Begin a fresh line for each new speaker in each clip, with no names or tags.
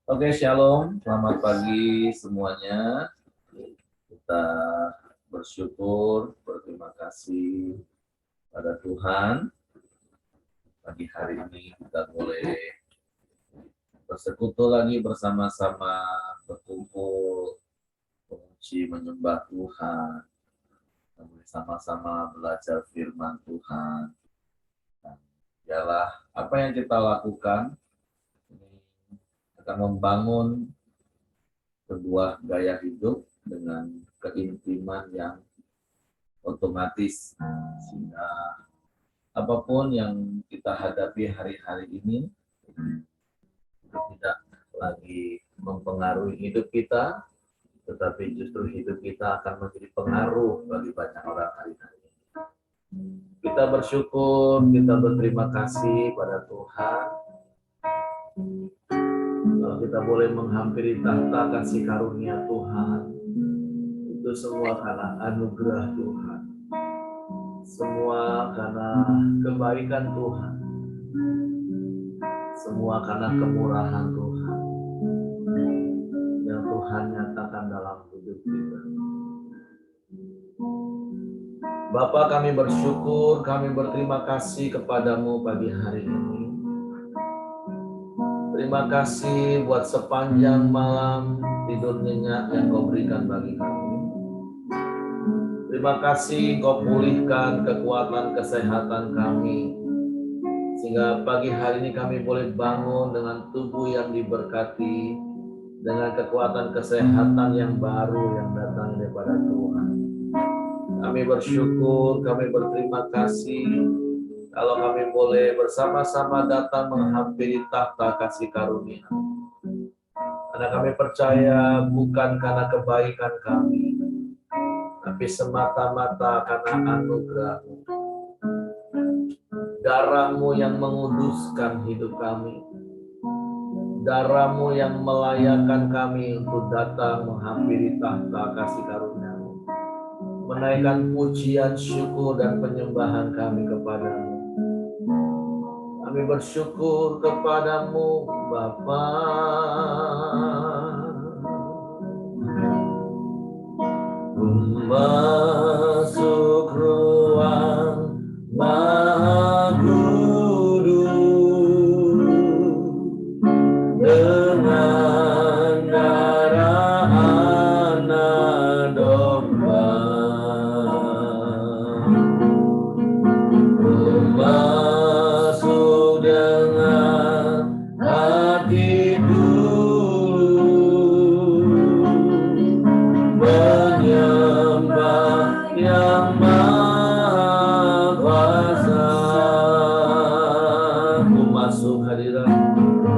Oke, shalom. Selamat pagi semuanya. Kita bersyukur, berterima kasih pada Tuhan. Pagi hari ini kita boleh bersekutu lagi bersama-sama, berkumpul, memuji, menyembah Tuhan. Kita boleh sama-sama belajar firman Tuhan. Dan ialah apa yang kita lakukan ini akan membangun sebuah gaya hidup dengan keintiman yang otomatis, sehingga apapun yang kita hadapi hari-hari ini itu tidak lagi mempengaruhi hidup kita, tetapi justru hidup kita akan menjadi pengaruh bagi banyak orang hari-hari ini. Kita bersyukur, kita berterima kasih pada Tuhan kalau kita boleh menghampiri tahta kasih karunia Tuhan. Itu semua karena anugerah Tuhan, semua karena kebaikan Tuhan, semua karena kemurahan Tuhan yang Tuhan nyatakan dalam hidup kita. Bapa, kami bersyukur, kami berterima kasih kepadamu pagi hari ini. Terima kasih buat sepanjang malam tidur nyenyak yang kau berikan bagi kami. Terima kasih kau pulihkan kekuatan kesehatan kami, sehingga pagi hari ini kami boleh bangun dengan tubuh yang diberkati, dengan kekuatan kesehatan yang baru yang datang daripada Tuhan. Kami bersyukur, kami berterima kasih kalau kami boleh bersama-sama datang menghampiri tahta kasih karunia. Karena kami percaya bukan karena kebaikan kami, tapi semata-mata karena anugerah-Mu. Darah-Mu yang menguduskan hidup kami. Darah-Mu yang melayakkan kami untuk datang menghampiri tahta kasih karunia-Mu. Menaikkan pujian, syukur, dan penyembahan kami kepadamu. Kami bersyukur kepadamu, Bapa. Masuk ruang Maha Kudus dengan darah anak domba. Masuk dengan hati tulus, menyembah yang maha kuasa. Ku masuk hadirat,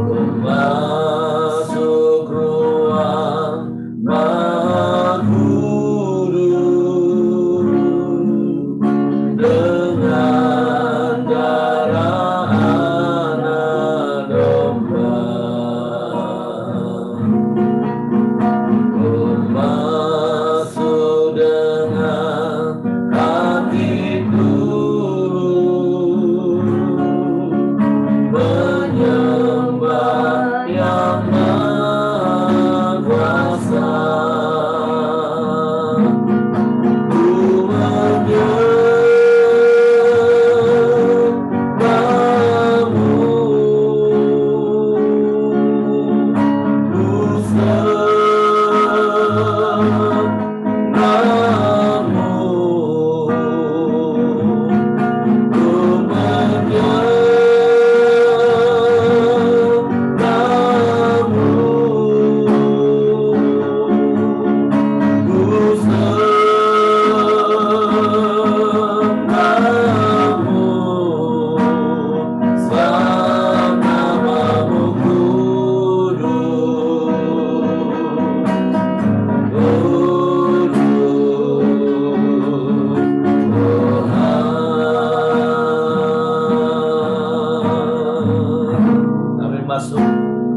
ku masuk ruang Maha Kudus dengan darah anak domba. Ku masuk dengan hati tulus, menyembah yang maha kuasa. Ku menyembahmu, ku senangmu, ku menyembahmu, ku senangmu, sebab namamu kudus, kudus, Tuhan. Kami masuk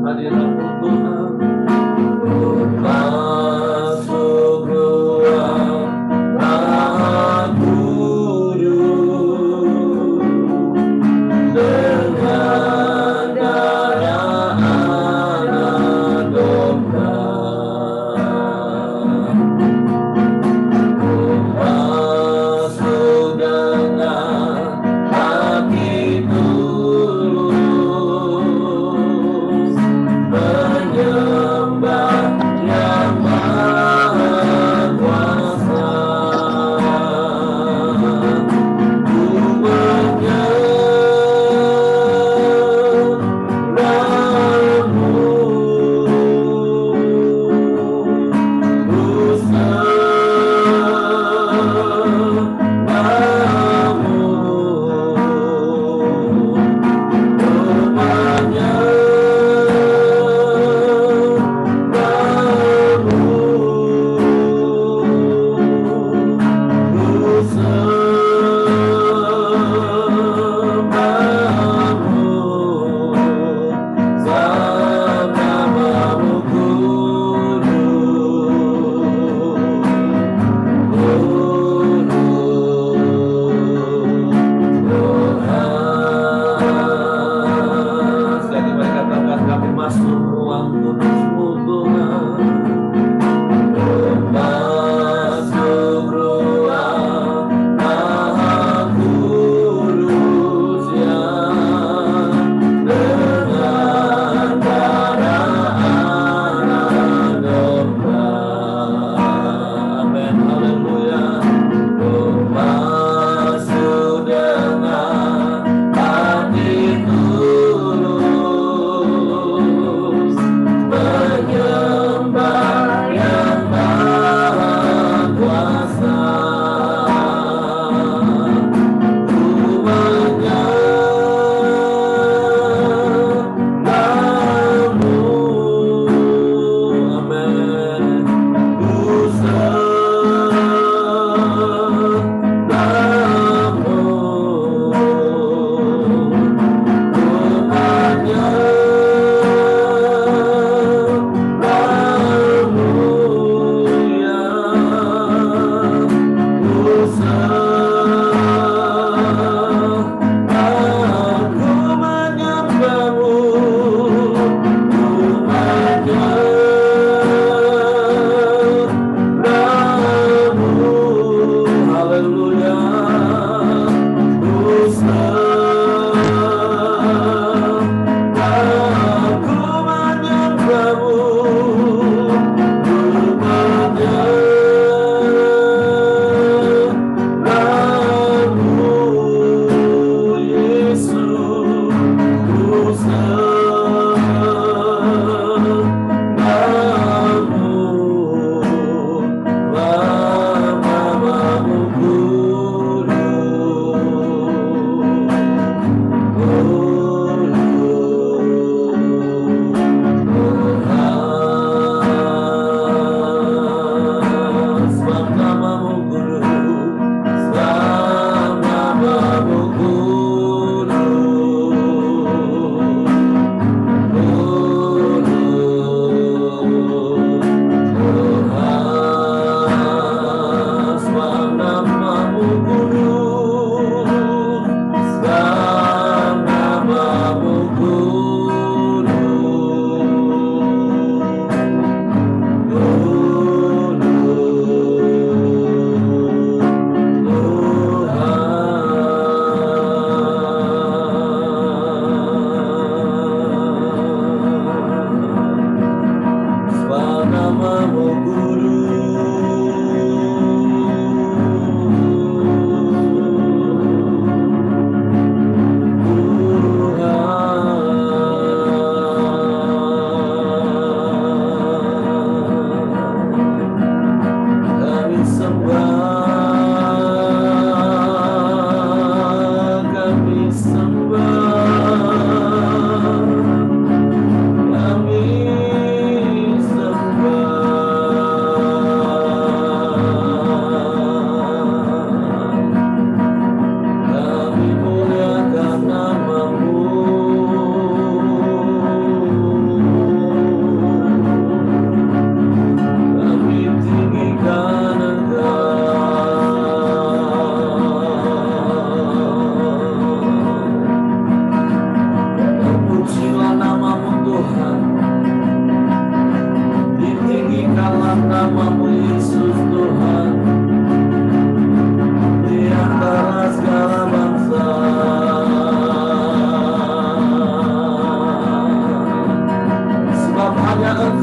hadirat-Mu Tuhan. Masuk ruang Maha Kudus dengan darah anak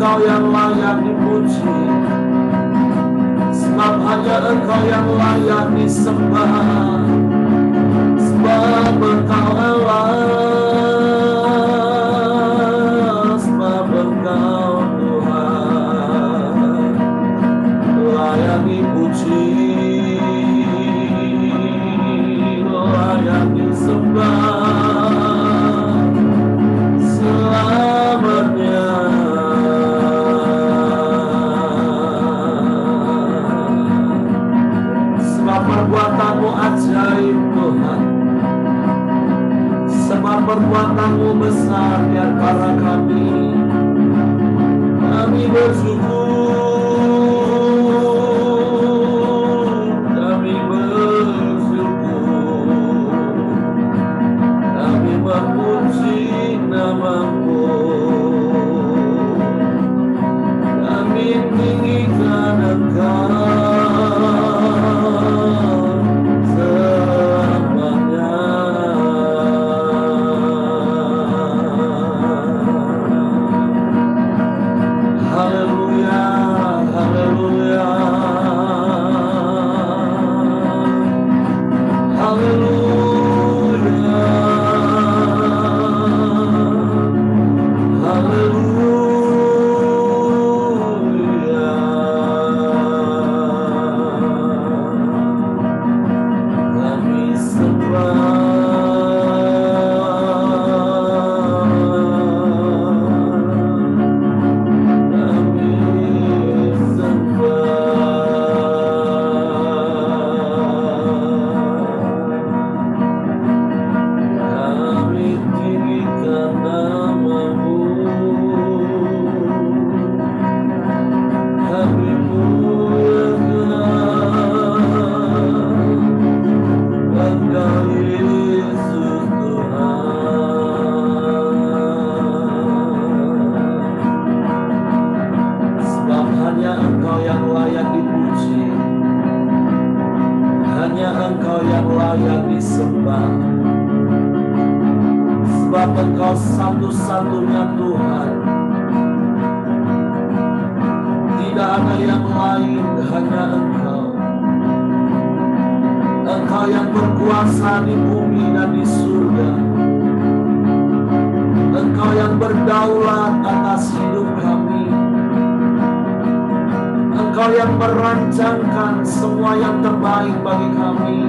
Engkau yang layak dipuji, sebab hanya Engkau yang layak disembah, sebab Engkau Allah, sebab Engkau Tuhan layak dipuji, layak disembah selamanya. Sebab perbuatanmu ajaib Tuhan, sebab perbuatanmu besar di antara kami bersyukur, kami memuji namamu, kami meninggikan Engkau selamanya. Haleluya, haleluya, haleluya, haleluya. Kami tinggikan namamu, kami muliakan Engkau Yesus Tuhan. Sebab hanya Engkau yang layak dipuji, hanya Engkau yang layak disembah, sebab Engkau satu-satunya Tuhan. Tidak ada yang lain, hanya Engkau. Engkau yang berkuasa di bumi dan di surga. Engkau yang berdaulat atas hidup kami. Engkau yang merancangkan semua yang terbaik bagi kami.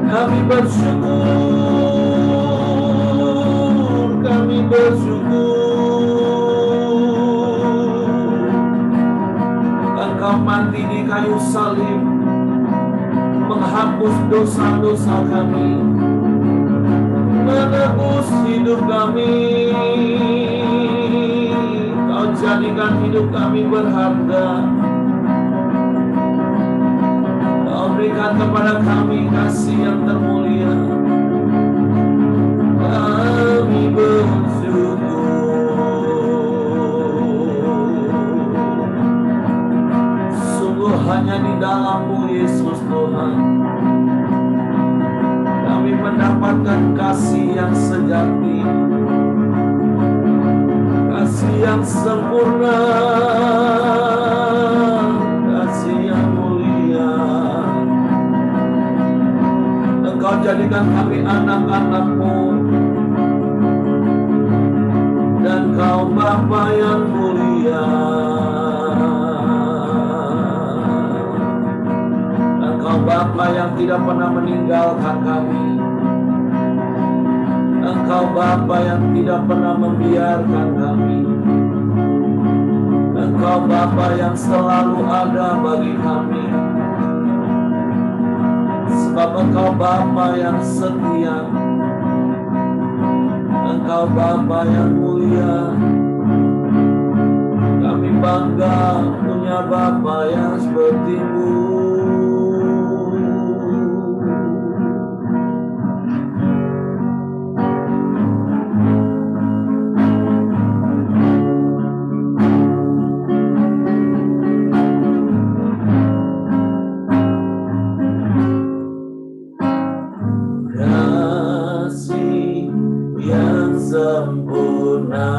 Kami bersyukur, kami bersyukur. Engkau mati di kayu salib, menghapus dosa-dosa kami, menebus hidup kami. Kau jadikan hidup kami berharga. Kau berikan kepada kami kasih yang termulia. Kami bersyukur. Sungguh hanya di dalam-Mu Yesus Tuhan kami mendapatkan kasih yang sejati, kasih yang sempurna, kasih yang mulia. Engkau jadikan kami anak-anak-Mu, dan Kau Bapa yang mulia. Engkau Bapa yang tidak pernah meninggalkan kami. Engkau Bapa yang tidak pernah membiarkan kami. Engkau Bapa yang selalu ada bagi kami. Sebab Engkau Bapa yang setia. Engkau Bapa yang mulia. Kami bangga punya Bapa yang seperti-Mu. Kasih yang sempurna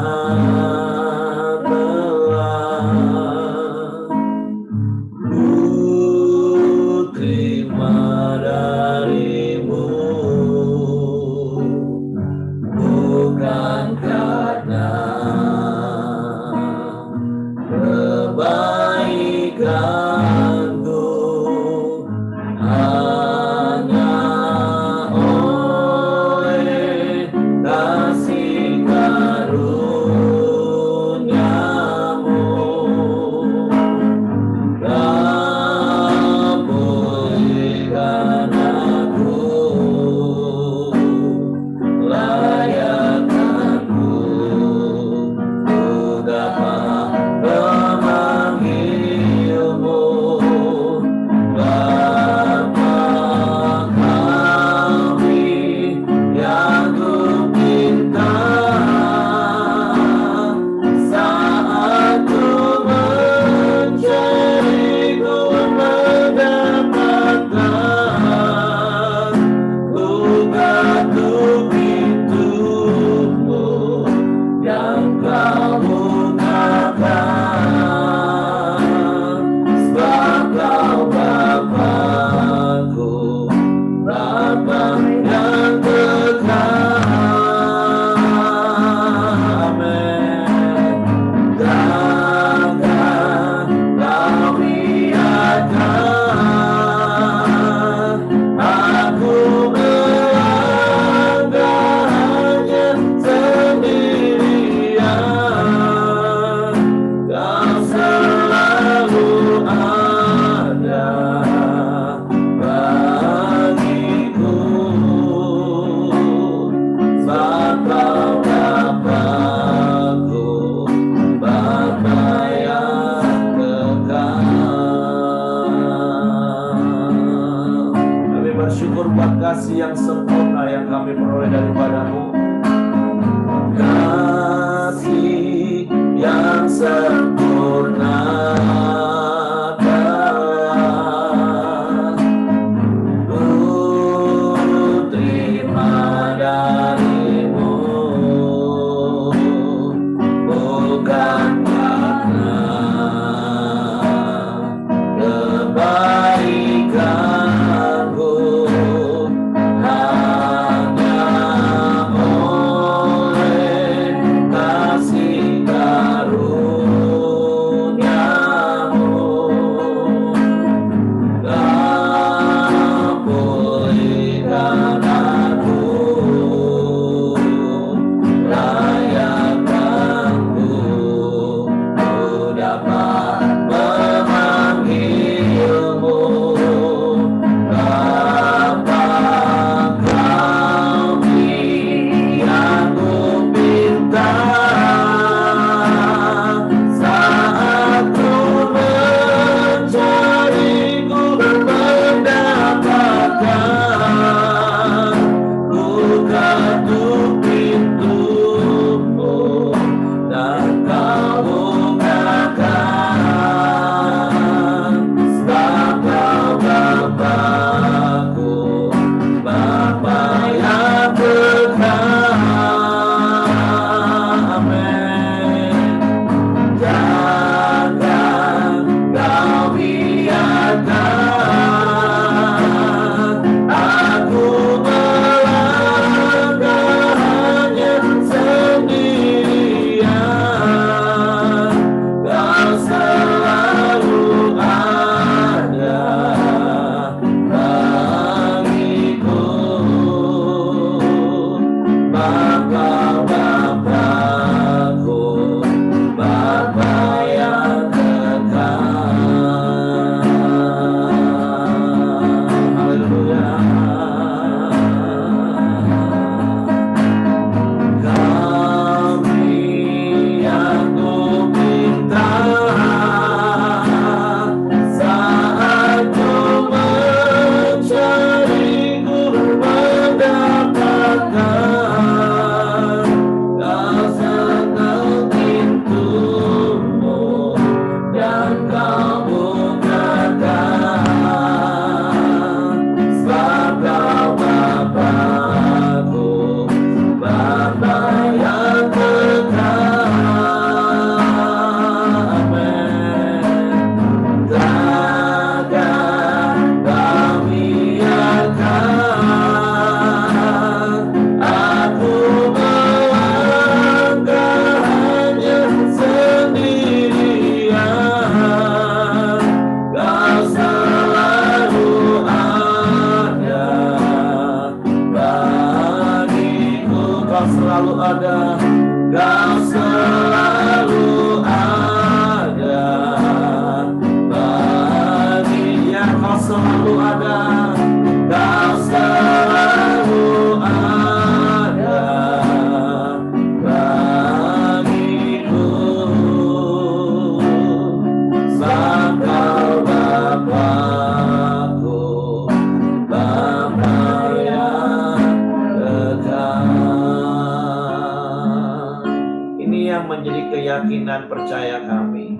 Keyakinan percaya kami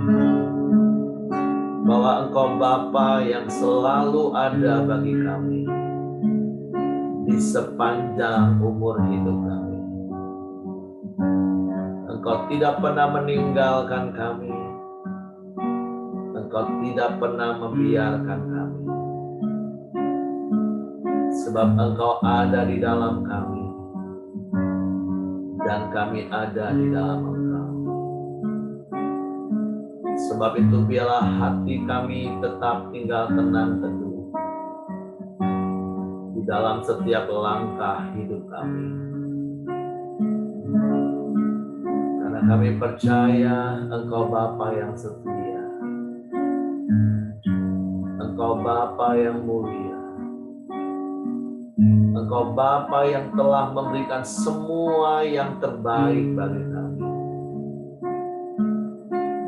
bahwa Engkau Bapa yang selalu ada bagi kami di sepanjang umur hidup kami. Engkau tidak pernah meninggalkan kami. Engkau tidak pernah membiarkan kami. Sebab Engkau ada di dalam kami dan kami ada di dalam Engkau. Sebab itu biarlah hati kami tetap tinggal tenang teduh di dalam setiap langkah hidup kami. Karena kami percaya Engkau Bapa yang setia. Engkau Bapa yang mulia. Engkau Bapa yang telah memberikan semua yang terbaik bagi kami.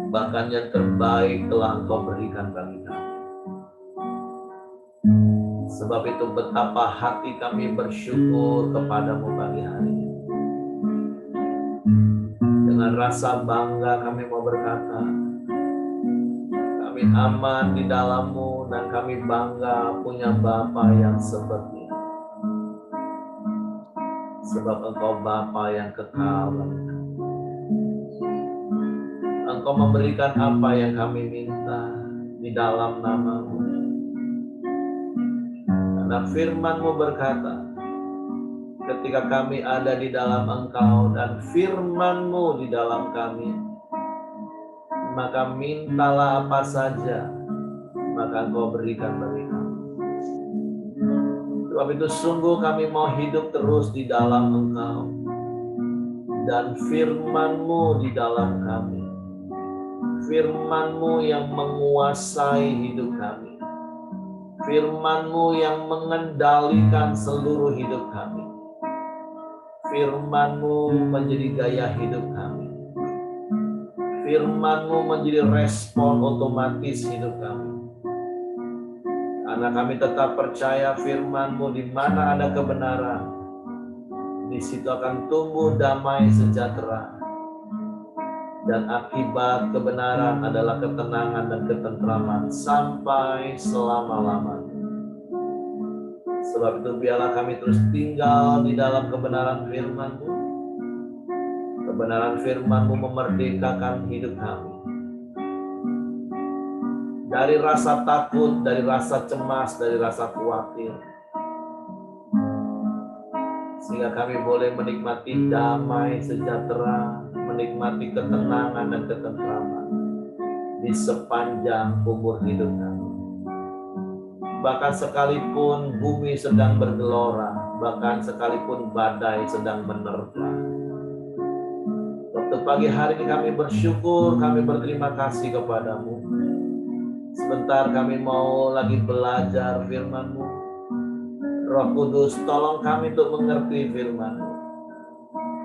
Bahkan yang terbaik telah Engkau berikan bagi kami. Sebab itu betapa hati kami bersyukur kepadamu pagi hari ini. Dengan rasa bangga kami mau berkata, kami aman di dalam-Mu dan kami bangga punya Bapa yang seperti itu. Sebab Engkau Bapa yang kekal bagi kami. Engkau memberikan apa yang kami minta di dalam nama-Mu. Karena firman-Mu berkata, ketika kami ada di dalam Engkau dan firman-Mu di dalam kami, maka mintalah apa saja, maka Engkau berikan bagi kami. Sebab itu sungguh kami mau hidup terus di dalam Engkau dan firman-Mu di dalam kami. Firman-Mu yang menguasai hidup kami. Firman-Mu yang mengendalikan seluruh hidup kami. Firman-Mu menjadi gaya hidup kami. Firman-Mu menjadi respon otomatis hidup kami. Karena kami tetap percaya firman-Mu di mana ada kebenaran, di situ akan tumbuh damai sejahtera. Dan akibat kebenaran adalah ketenangan dan ketentraman sampai selama-lamanya. Sebab itu biarlah kami terus tinggal di dalam kebenaran firman-Mu. Kebenaran firman-Mu memerdekakan hidup kami. Dari rasa takut, dari rasa cemas, dari rasa khawatir. Sehingga kami boleh menikmati damai sejahtera, menikmati ketenangan dan ketentraman di sepanjang umur hidup kami. Bahkan sekalipun bumi sedang bergelora, bahkan sekalipun badai sedang menerpa. Waktu pagi hari ini kami bersyukur, kami berterima kasih kepadamu. Sebentar kami mau lagi belajar firman-Mu. Roh Kudus, tolong kami untuk mengerti firman-Mu.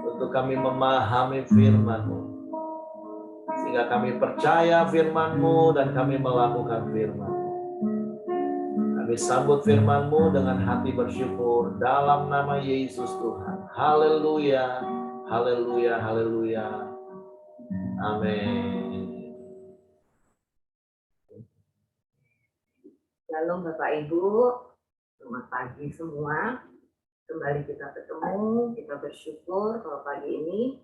Untuk kami memahami firman-Mu. Sehingga kami percaya firman-Mu dan kami melakukan firman-Mu. Kami sambut firman-Mu dengan hati bersyukur dalam nama Yesus Tuhan. Haleluya, haleluya, haleluya. Amin.
Shalom Bapak Ibu, selamat pagi semua. Kembali kita ketemu, kita bersyukur kalau pagi ini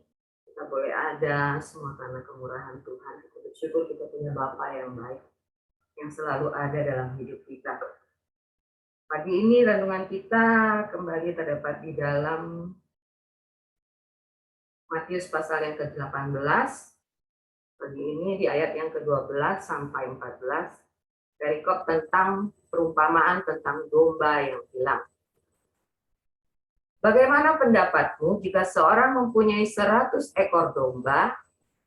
kita boleh ada semua karena kemurahan Tuhan. Kita bersyukur kita punya Bapa yang baik, yang selalu ada dalam hidup kita. Pagi ini renungan kita kembali terdapat di dalam Matius pasal yang ke-18. Pagi ini di ayat yang ke-12 sampai 14. Perikop tentang perumpamaan tentang domba yang hilang. Bagaimana pendapatmu jika seorang mempunyai 100 ekor domba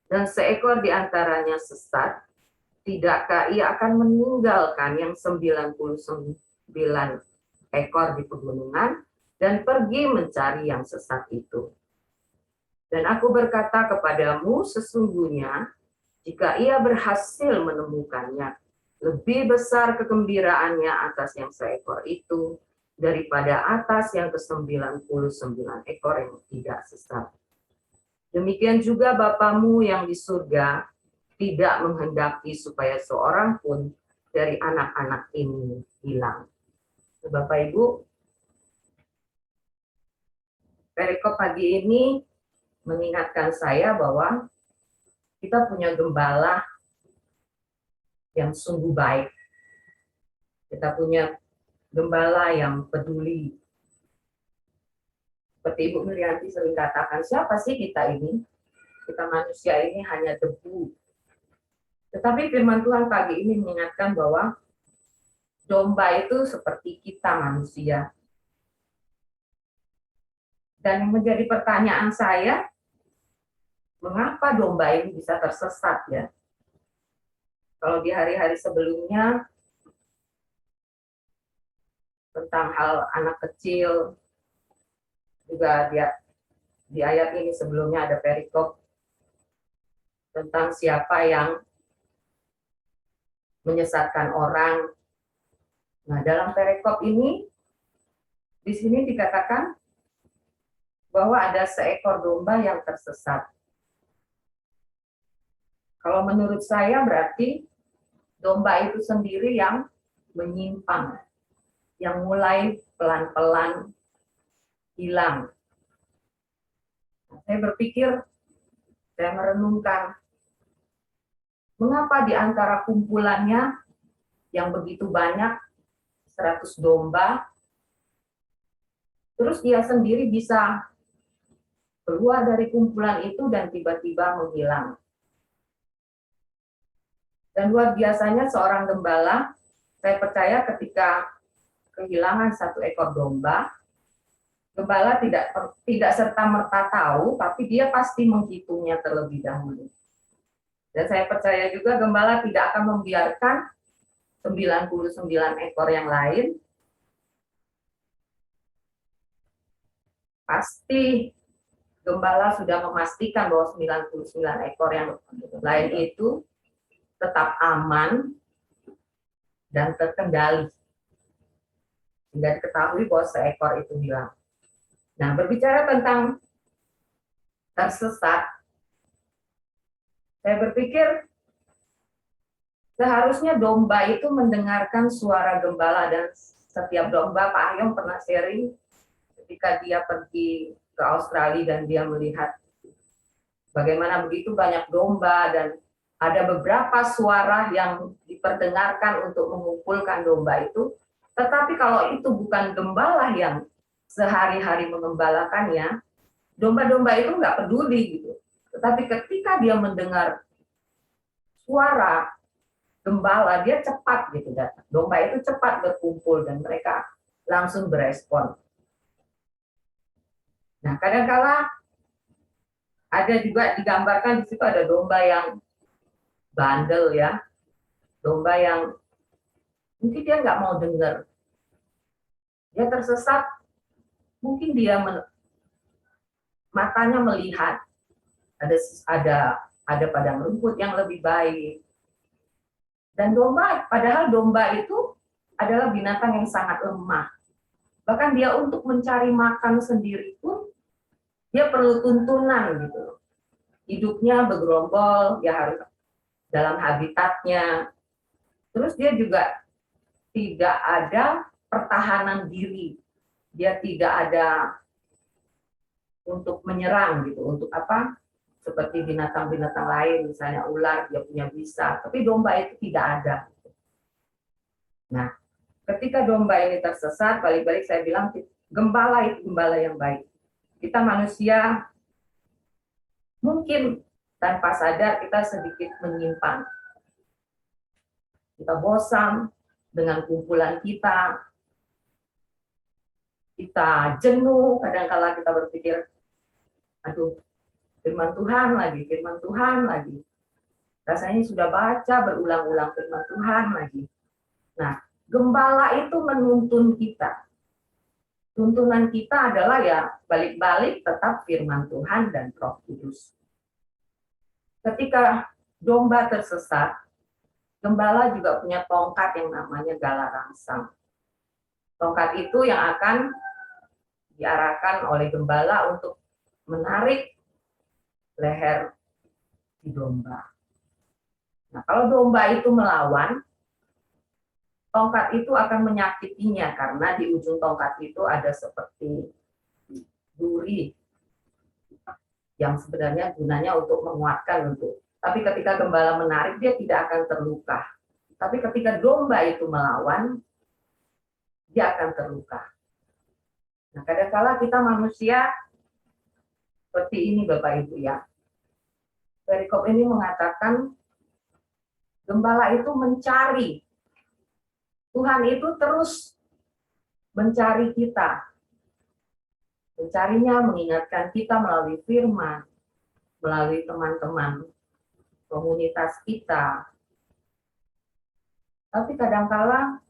dan seekor di antaranya sesat, tidakkah ia akan meninggalkan yang 99 ekor di pegunungan dan pergi mencari yang sesat itu? Dan aku berkata kepadamu, sesungguhnya jika ia berhasil menemukannya, lebih besar kegembiraannya atas yang seekor itu daripada atas yang ke-99 ekor yang tidak sesat. Demikian juga Bapamu yang di surga tidak menghendaki supaya seorang pun dari anak-anak ini hilang. Bapak Ibu, perikop pagi ini mengingatkan saya bahwa kita punya gembala yang sungguh baik. Kita punya gembala yang peduli. Seperti Ibu Mirianti sering katakan, siapa sih kita ini? Kita manusia ini hanya debu. Tetapi firman Tuhan pagi ini mengingatkan bahwa domba itu seperti kita manusia. Dan yang menjadi pertanyaan saya, mengapa domba ini bisa tersesat ya? Kalau di hari-hari sebelumnya, tentang hal anak kecil, juga di ayat ini sebelumnya ada perikop tentang siapa yang menyesatkan orang. Nah, dalam perikop ini, di sini dikatakan bahwa ada seekor domba yang tersesat. Kalau menurut saya berarti domba itu sendiri yang menyimpang, yang mulai pelan-pelan hilang. Saya berpikir, saya merenungkan, mengapa di antara kumpulannya yang begitu banyak, 100 domba, terus dia sendiri bisa keluar dari kumpulan itu dan tiba-tiba menghilang. Dan luar biasanya seorang gembala, saya percaya ketika kehilangan 1 ekor domba, gembala tidak serta-merta tahu, tapi dia pasti menghitungnya terlebih dahulu. Dan saya percaya juga gembala tidak akan membiarkan 99 ekor yang lain. Pasti gembala sudah memastikan bahwa 99 ekor yang lain itu tetap aman dan terkendali. Sehingga diketahui bahwa seekor itu hilang. Nah, berbicara tentang tersesat, saya berpikir seharusnya domba itu mendengarkan suara gembala, dan setiap domba, Pak Ahyong pernah sharing ketika dia pergi ke Australia dan dia melihat bagaimana begitu banyak domba dan ada beberapa suara yang diperdengarkan untuk mengumpulkan domba itu. Tetapi kalau itu bukan gembala yang sehari-hari mengembalakannya, domba-domba itu nggak peduli gitu. Tetapi ketika dia mendengar suara gembala, dia cepat gitu datang. Domba itu cepat berkumpul dan mereka langsung berespon. Nah, kadang-kala ada juga digambarkan di situ ada domba yang bandel ya, domba yang mungkin dia nggak mau dengar, dia tersesat, mungkin dia matanya melihat ada padang rumput yang lebih baik. Dan domba, padahal domba itu adalah binatang yang sangat lemah. Bahkan dia untuk mencari makan sendiri pun dia perlu tuntunan gitu. Hidupnya bergerombol, dia harus dalam habitatnya. Terus dia juga tidak ada pertahanan diri. Dia tidak ada untuk menyerang gitu, untuk apa? Seperti binatang-binatang lain, misalnya ular, dia punya bisa, tapi domba itu tidak ada. Nah, ketika domba ini tersesat, balik-balik saya bilang, gembala itu gembala yang baik. Kita manusia, mungkin tanpa sadar kita sedikit menyimpang. Kita bosan dengan kumpulan kita jenuh, kadang-kala kita berpikir, aduh, firman Tuhan lagi. Rasanya sudah baca berulang-ulang firman Tuhan lagi. Nah, gembala itu menuntun kita. Tuntunan kita adalah ya balik-balik tetap firman Tuhan dan Roh Kudus. Ketika domba tersesat, gembala juga punya tongkat yang namanya gala rangsang. Tongkat itu yang akan diarahkan oleh gembala untuk menarik leher si domba. Nah, kalau domba itu melawan, tongkat itu akan menyakitinya karena di ujung tongkat itu ada seperti duri yang sebenarnya gunanya untuk menguatkan tapi ketika gembala menarik dia tidak akan terluka. Tapi ketika domba itu melawan, dia akan terluka. Nah, kadang-kala kita manusia seperti ini Bapak Ibu ya. Perikop ini mengatakan gembala itu mencari. Tuhan itu terus mencari kita. Mencarinya, mengingatkan kita melalui firman, melalui teman-teman, komunitas kita. Tapi kadang-kala,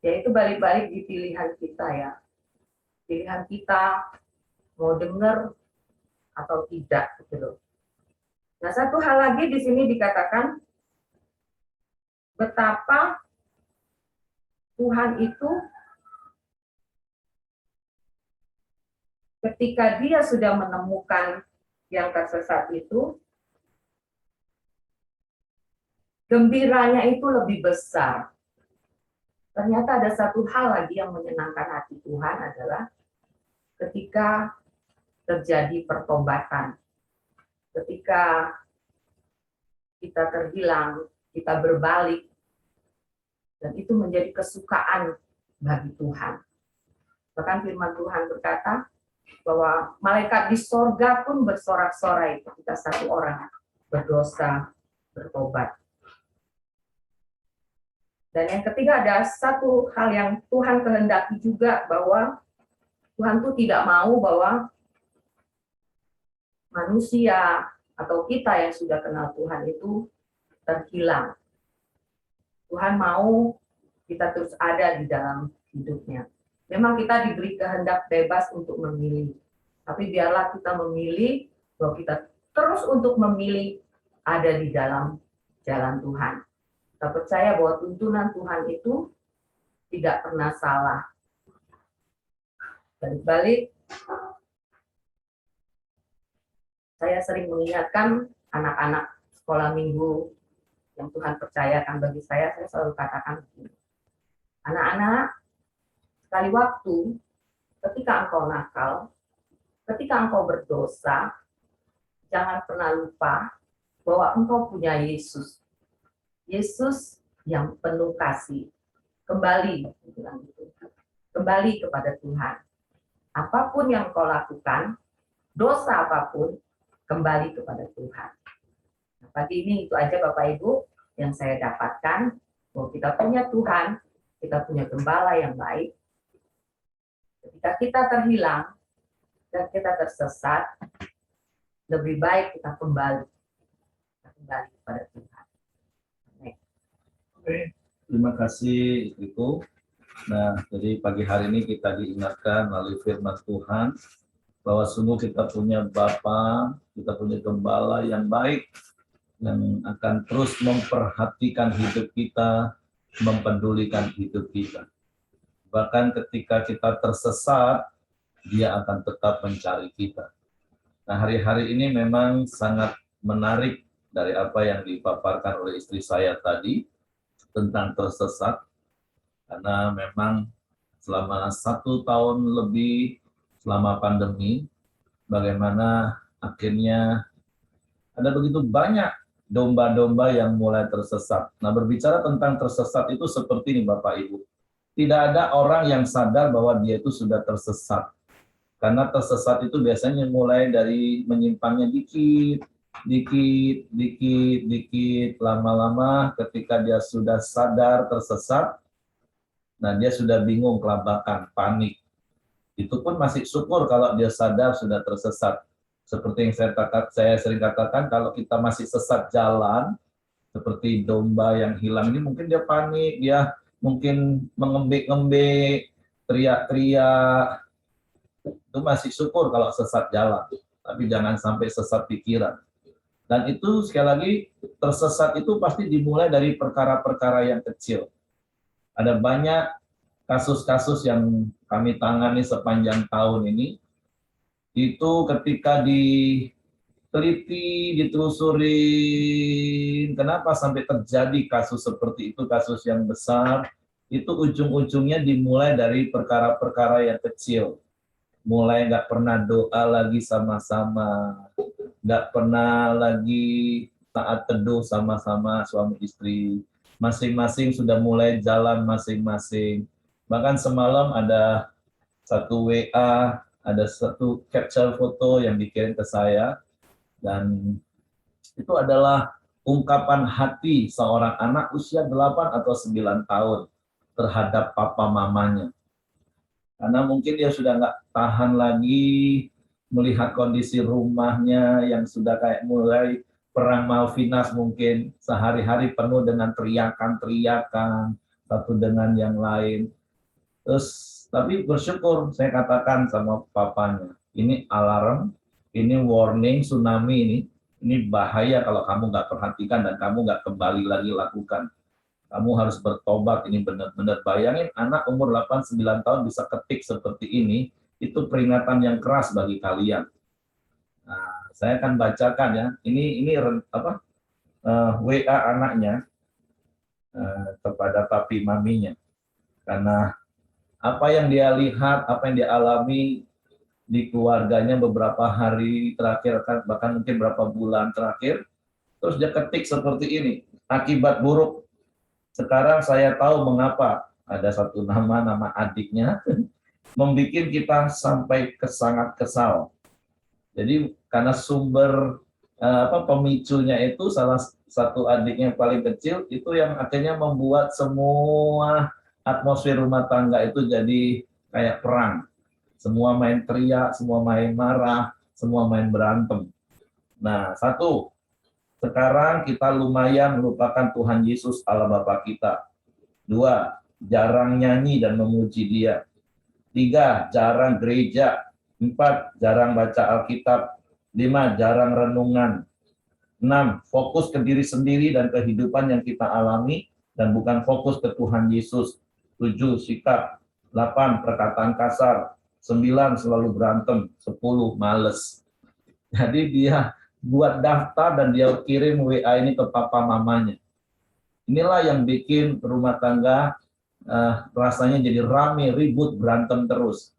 ya itu balik-balik di pilihan kita ya. Pilihan kita mau dengar atau tidak gitu loh. Nah, satu hal lagi di sini dikatakan betapa Tuhan itu ketika dia sudah menemukan yang tersesat itu, gembiranya itu lebih besar. Ternyata ada satu hal lagi yang menyenangkan hati Tuhan adalah ketika terjadi pertobatan. Ketika kita terhilang, kita berbalik, dan itu menjadi kesukaan bagi Tuhan. Bahkan firman Tuhan berkata bahwa malaikat di sorga pun bersorak-sorai ketika satu orang berdosa, bertobat. Dan yang ketiga, ada satu hal yang Tuhan kehendaki juga, bahwa Tuhan itu tidak mau bahwa manusia atau kita yang sudah kenal Tuhan itu terhilang. Tuhan mau kita terus ada di dalam hidupnya. Memang kita diberi kehendak bebas untuk memilih. Tapi biarlah kita memilih, bahwa kita terus untuk memilih ada di dalam jalan Tuhan. Kita percaya bahwa tuntunan Tuhan itu tidak pernah salah. Balik-balik, saya sering mengingatkan anak-anak sekolah minggu yang Tuhan percayakan bagi saya selalu katakan begini. Anak-anak, sekali waktu, ketika engkau nakal, ketika engkau berdosa, jangan pernah lupa bahwa engkau punya Yesus. Yesus yang penuh kasih. Kembali, bilang gitu. Kembali kepada Tuhan. Apapun yang engkau lakukan, dosa apapun, kembali kepada Tuhan. Nah, pagi ini itu aja Bapak Ibu yang saya dapatkan, bahwa kita punya Tuhan, kita punya gembala yang baik. Ketika kita terhilang dan kita tersesat, lebih baik kita kembali kepada Tuhan.
Oke, terima kasih Ibu. Nah, jadi pagi hari ini kita diingatkan melalui firman Tuhan bahwa sungguh kita punya Bapa, kita punya gembala yang baik, yang akan terus memperhatikan hidup kita, mempedulikan hidup kita. Bahkan ketika kita tersesat, Dia akan tetap mencari kita. Nah, hari-hari ini memang sangat menarik dari apa yang dipaparkan oleh istri saya tadi tentang tersesat, karena memang selama 1 tahun lebih selama pandemi, bagaimana akhirnya ada begitu banyak domba-domba yang mulai tersesat. Nah, berbicara tentang tersesat itu seperti ini Bapak Ibu. Tidak ada orang yang sadar bahwa dia itu sudah tersesat. Karena tersesat itu biasanya mulai dari menyimpangnya dikit, lama-lama ketika dia sudah sadar tersesat, nah dia sudah bingung, kelabakan, panik. Itu pun masih syukur kalau dia sadar sudah tersesat. Seperti yang saya sering katakan, kalau kita masih sesat jalan, seperti domba yang hilang ini, mungkin dia panik, dia mungkin mengembik-ngembik, teriak-teriak, itu masih syukur kalau sesat jalan. Tapi jangan sampai sesat pikiran. Dan itu sekali lagi, tersesat itu pasti dimulai dari perkara-perkara yang kecil. Ada banyak kasus-kasus yang kami tangani sepanjang tahun ini, itu ketika diteliti, ditelusurin, kenapa sampai terjadi kasus seperti itu, kasus yang besar, itu ujung-ujungnya dimulai dari perkara-perkara yang kecil. Mulai nggak pernah doa lagi sama-sama, nggak pernah lagi taat teduh sama-sama suami istri, masing-masing sudah mulai jalan masing-masing. Bahkan semalam ada satu WA, ada satu capture foto yang dikirim ke saya, dan itu adalah ungkapan hati seorang anak usia 8 atau 9 tahun terhadap papa mamanya. Karena mungkin dia sudah nggak tahan lagi melihat kondisi rumahnya yang sudah kayak mulai perang Malvinas, mungkin sehari-hari penuh dengan teriakan-teriakan satu dengan yang lain. Terus tapi bersyukur saya katakan sama papanya, ini alarm, ini warning tsunami, ini bahaya kalau kamu nggak perhatikan dan kamu nggak kembali lagi lakukan. Kamu harus bertobat, ini benar-benar. Bayangin anak umur 8-9 tahun bisa ketik seperti ini, itu peringatan yang keras bagi kalian. Nah, saya akan bacakan ya. Ini WA anaknya.
kepada papi maminya. Karena apa yang dia lihat, apa yang dia alami di keluarganya beberapa hari terakhir, bahkan mungkin beberapa bulan terakhir, terus dia ketik seperti ini, akibat buruk. Sekarang saya tahu mengapa ada satu nama adiknya membuat kita sampai sangat kesal. Jadi karena sumber pemicunya itu salah satu adiknya yang paling kecil itu yang akhirnya membuat semua atmosfer rumah tangga itu jadi kayak perang. Semua main teriak, semua main marah, semua main berantem. Nah, satu, sekarang kita lumayan melupakan Tuhan Yesus Allah Bapa kita. Dua, jarang nyanyi dan memuji Dia. Tiga, jarang gereja. Empat, jarang baca Alkitab. Lima, jarang renungan. Enam, fokus ke diri sendiri dan kehidupan yang kita alami dan bukan fokus ke Tuhan Yesus. Tujuh, sikap. 8, perkataan kasar. 9, selalu berantem. 10, males. Jadi dia buat daftar dan dia kirim WA ini ke papa mamanya. Inilah yang bikin rumah tangga rasanya jadi rame, ribut, berantem terus.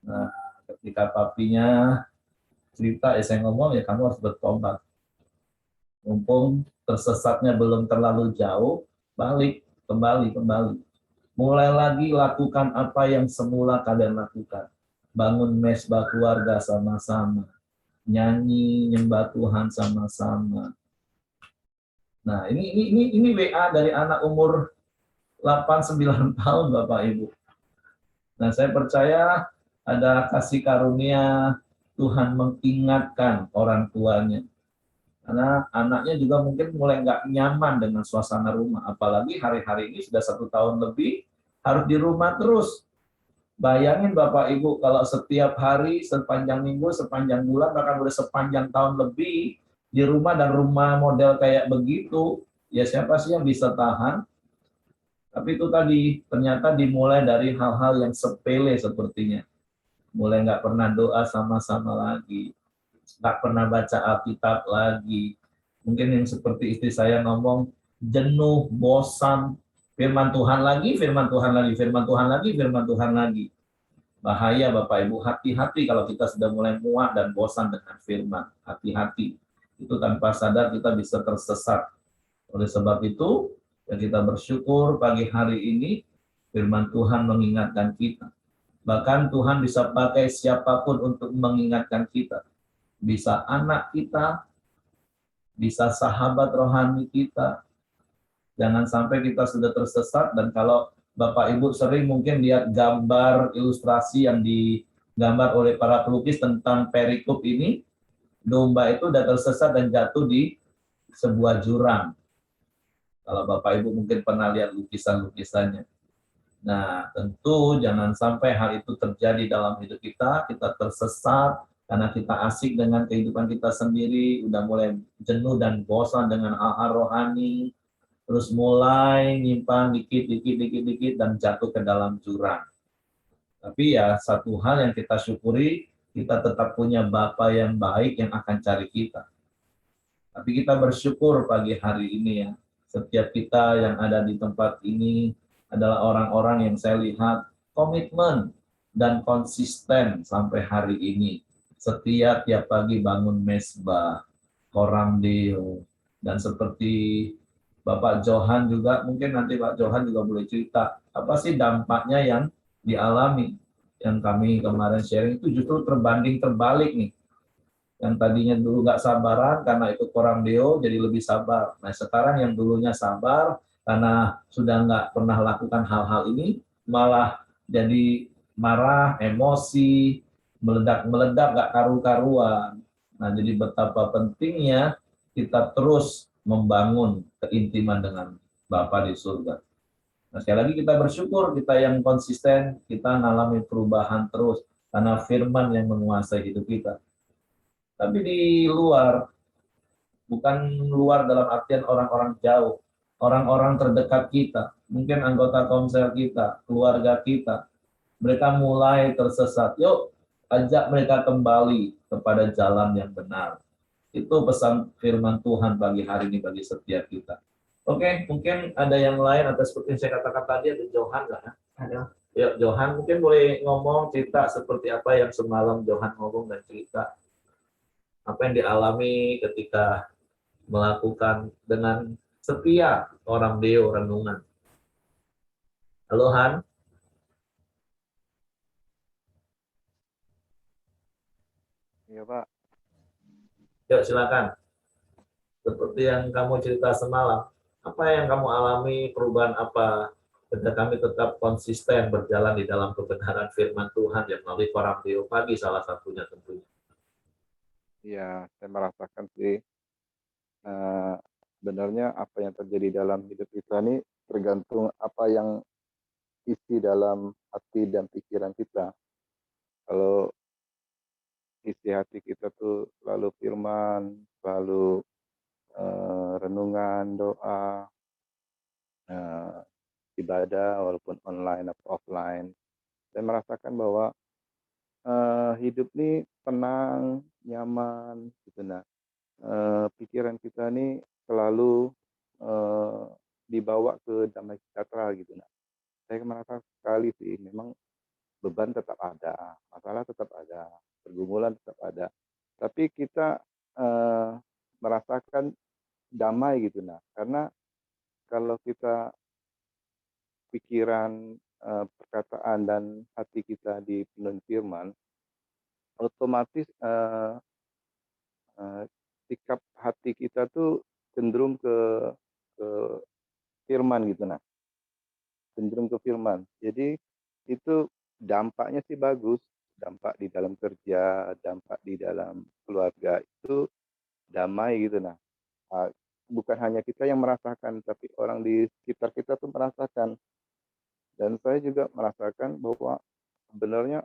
Nah, ketika papinya cerita, saya ngomong, ya kamu harus bertobat. Mumpung tersesatnya belum terlalu jauh, balik, kembali. Mulai lagi lakukan apa yang semula kalian lakukan. Bangun mesbah keluarga sama-sama. Nyanyi, nyembah Tuhan sama-sama. Nah, ini WA dari anak umur 8-9 tahun, Bapak Ibu. Nah, saya percaya ada kasih karunia Tuhan mengingatkan orang tuanya. Karena anaknya juga mungkin mulai nggak nyaman dengan suasana rumah. Apalagi hari-hari ini sudah 1 tahun lebih, harus di rumah terus. Bayangin Bapak Ibu, kalau setiap hari, sepanjang minggu, sepanjang bulan, bahkan udah sepanjang tahun lebih, di rumah dan rumah model kayak begitu, ya siapa sih yang bisa tahan? Tapi itu tadi, ternyata dimulai dari hal-hal yang sepele sepertinya. Mulai nggak pernah doa sama-sama lagi, nggak pernah baca Alkitab lagi. Mungkin yang seperti istri saya ngomong, jenuh, bosan, firman Tuhan lagi, firman Tuhan lagi, firman Tuhan lagi, firman Tuhan lagi. Bahaya Bapak Ibu, hati-hati kalau kita sudah mulai muak dan bosan dengan firman. Hati-hati. Itu tanpa sadar kita bisa tersesat. Oleh sebab itu, ya kita bersyukur pagi hari ini firman Tuhan mengingatkan kita. Bahkan Tuhan bisa pakai siapapun untuk mengingatkan kita. Bisa anak kita, bisa sahabat rohani kita. Jangan sampai kita sudah tersesat, dan kalau Bapak Ibu sering mungkin lihat gambar ilustrasi yang digambar oleh para pelukis tentang perikop ini, domba itu sudah tersesat dan jatuh di sebuah jurang. Kalau Bapak Ibu mungkin pernah lihat lukisan-lukisannya. Nah, tentu jangan sampai hal itu terjadi dalam hidup kita tersesat karena kita asik dengan kehidupan kita sendiri, udah mulai jenuh dan bosan dengan hal-hal rohani, terus mulai nyimpang dikit dan jatuh ke dalam jurang. Tapi ya satu hal yang kita syukuri, kita tetap punya Bapa yang baik yang akan cari kita. Tapi kita bersyukur pagi hari ini ya, setiap kita yang ada di tempat ini adalah orang-orang yang saya lihat komitmen dan konsisten sampai hari ini. Setiap tiap pagi bangun mesbah, koram deo, dan seperti Bapak Johan juga, mungkin nanti Pak Johan juga boleh cerita, apa sih dampaknya yang dialami. Yang kami kemarin sharing itu justru terbanding terbalik nih. Yang tadinya dulu nggak sabaran karena itu koram deo, jadi lebih sabar. Nah sekarang yang dulunya sabar, karena sudah nggak pernah lakukan hal-hal ini, malah jadi marah, emosi, meledak-meledak, nggak karu-karuan. Nah jadi betapa pentingnya kita terus membangun keintiman dengan Bapa di surga. Nah sekali lagi kita bersyukur, kita yang konsisten, kita mengalami perubahan terus, karena firman yang menguasai hidup kita. Tapi di luar, bukan luar dalam artian orang-orang jauh, orang-orang terdekat kita, mungkin anggota komsel kita, keluarga kita, mereka mulai tersesat. Yuk, ajak mereka kembali kepada jalan yang benar. Itu pesan firman Tuhan pagi hari ini bagi setiap kita.
Oke, mungkin ada yang lain atau seperti yang saya katakan tadi ada Johan nggak ya?
Ada.
Ya, Johan mungkin boleh ngomong cerita seperti apa yang semalam Johan ngomong dan cerita apa yang dialami ketika melakukan dengan setia orang Deo renungan. Halo Han,
Iya Pak,
yuk silakan. Seperti yang kamu cerita semalam, apa yang kamu alami, perubahan apa ketika kami tetap konsisten berjalan di dalam kebenaran firman Tuhan yang melalui Koram Deo pagi salah satunya tentunya.
iya saya merasakan sih sebenarnya apa yang terjadi dalam hidup kita ini tergantung apa yang isi dalam hati dan pikiran kita. Kalau isi hati kita tuh selalu firman, selalu renungan, doa, eh, ibadah walaupun online atau offline. Saya merasakan bahwa hidup ini tenang, nyaman, gitu. Nah, pikiran kita ini selalu eh, dibawa ke damai sejahtera gitu. Nah, saya merasa sekali sih, memang beban tetap ada, masalah tetap ada, pergumulan tetap ada. Tapi kita merasakan damai gitu. Nah, karena kalau kita pikiran, perkataan dan hati kita dipenuhi firman, otomatis eh, sikap hati kita tuh cenderung ke firman gitu. Nah, cenderung ke firman. Jadi itu dampaknya sih bagus, dampak di dalam kerja, dampak di dalam keluarga itu damai gitu. Nah, ah, bukan hanya kita yang merasakan, tapi orang di sekitar kita tuh merasakan. Dan saya juga merasakan bahwa sebenarnya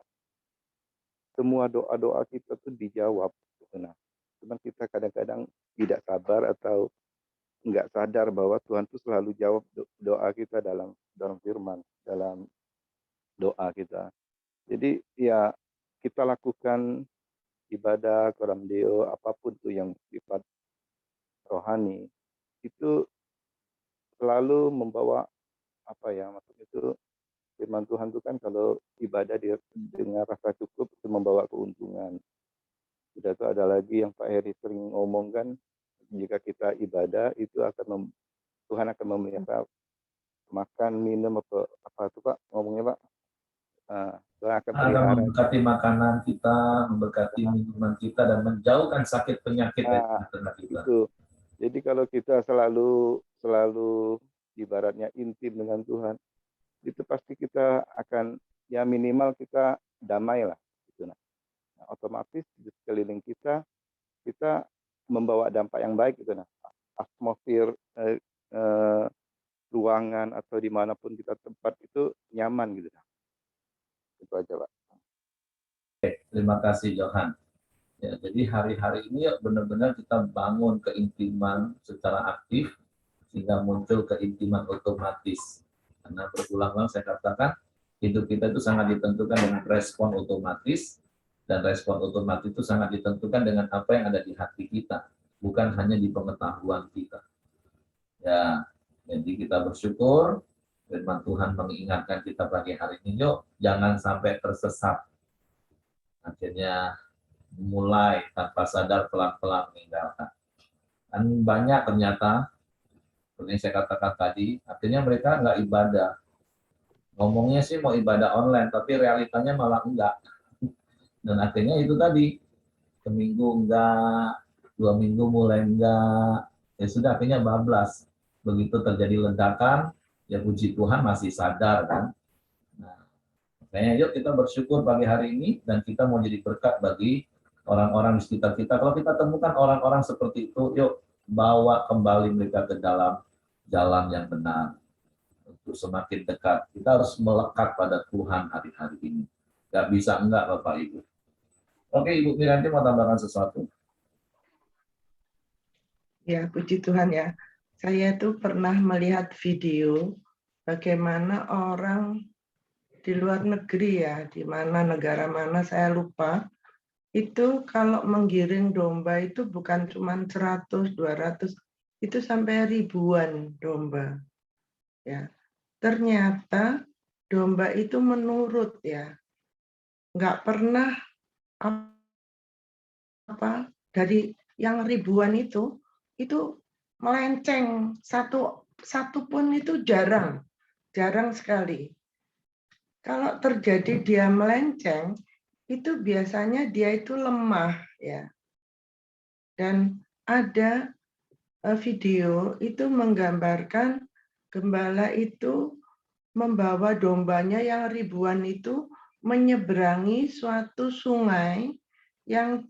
semua doa-doa kita tuh dijawab. Gitu. Nah, cuman kita kadang-kadang tidak sabar atau nggak sadar bahwa Tuhan tuh selalu jawab doa kita dalam dalam firman, dalam doa kita. Jadi ya kita lakukan ibadah, koram deo, apapun tuh yang sifat rohani, itu selalu membawa apa ya, maksudnya itu firman Tuhan itu kan kalau ibadah dengan rasa cukup itu membawa keuntungan. Sudah itu ada lagi yang Pak Heri sering ngomong kan, jika kita ibadah itu Tuhan akan memelihara makan, minum apa itu Pak ngomongnya Pak. Tuhan akan
Akan
pelihara.
memberkati makanan kita, memberkati minuman kita, dan menjauhkan sakit penyakit dari tengah kita.
Itu. Jadi kalau kita selalu ibaratnya intim dengan Tuhan, itu pasti kita akan ya minimal kita damai lah. Gitu. Nah, otomatis di sekeliling kita membawa dampak yang baik gitu. Nah, atmosfer ruangan atau dimanapun kita tempat itu nyaman gitu. Nah, itu aja Pak.
Terima kasih Johan. Ya, jadi hari-hari ini ya benar-benar kita bangun keintiman secara aktif sehingga muncul keintiman otomatis. Karena berulang-ulang saya katakan hidup kita itu sangat ditentukan dengan respon otomatis, dan respon otomatis itu sangat ditentukan dengan apa yang ada di hati kita, bukan hanya di pengetahuan kita. Ya, jadi kita bersyukur firman Tuhan mengingatkan kita pagi hari ini, yuk jangan sampai tersesat. Akhirnya mulai tanpa sadar pelan-pelan meninggalkan. Kan banyak ternyata, seperti yang saya katakan tadi, akhirnya mereka nggak ibadah. Ngomongnya sih mau ibadah online, tapi realitanya malah enggak. Dan akhirnya itu tadi, seminggu enggak, 2 minggu mulai enggak, ya sudah akhirnya bablas. Begitu terjadi ledakan, ya puji Tuhan masih sadar kan. Nah, makanya yuk kita bersyukur pagi hari ini, dan kita mau jadi berkat bagi orang-orang di sekitar kita. Kalau kita temukan orang-orang seperti itu, yuk bawa kembali mereka ke dalam jalan yang benar. Untuk semakin dekat, kita harus melekat pada Tuhan hari-hari ini. Gak bisa enggak Bapak Ibu. Oke, Ibu Miranti mau tambahkan sesuatu?
Ya, puji Tuhan ya. Saya tuh pernah melihat video bagaimana orang di luar negeri ya, di mana negara mana saya lupa, itu kalau menggiring domba itu bukan cuma 100, 200, itu sampai ribuan domba. Ya, ternyata domba itu menurut ya, nggak pernah apa dari yang ribuan itu melenceng satu pun itu jarang sekali. Kalau terjadi dia melenceng, itu biasanya dia itu lemah ya. Dan ada video itu menggambarkan gembala itu membawa dombanya yang ribuan itu menyeberangi suatu sungai yang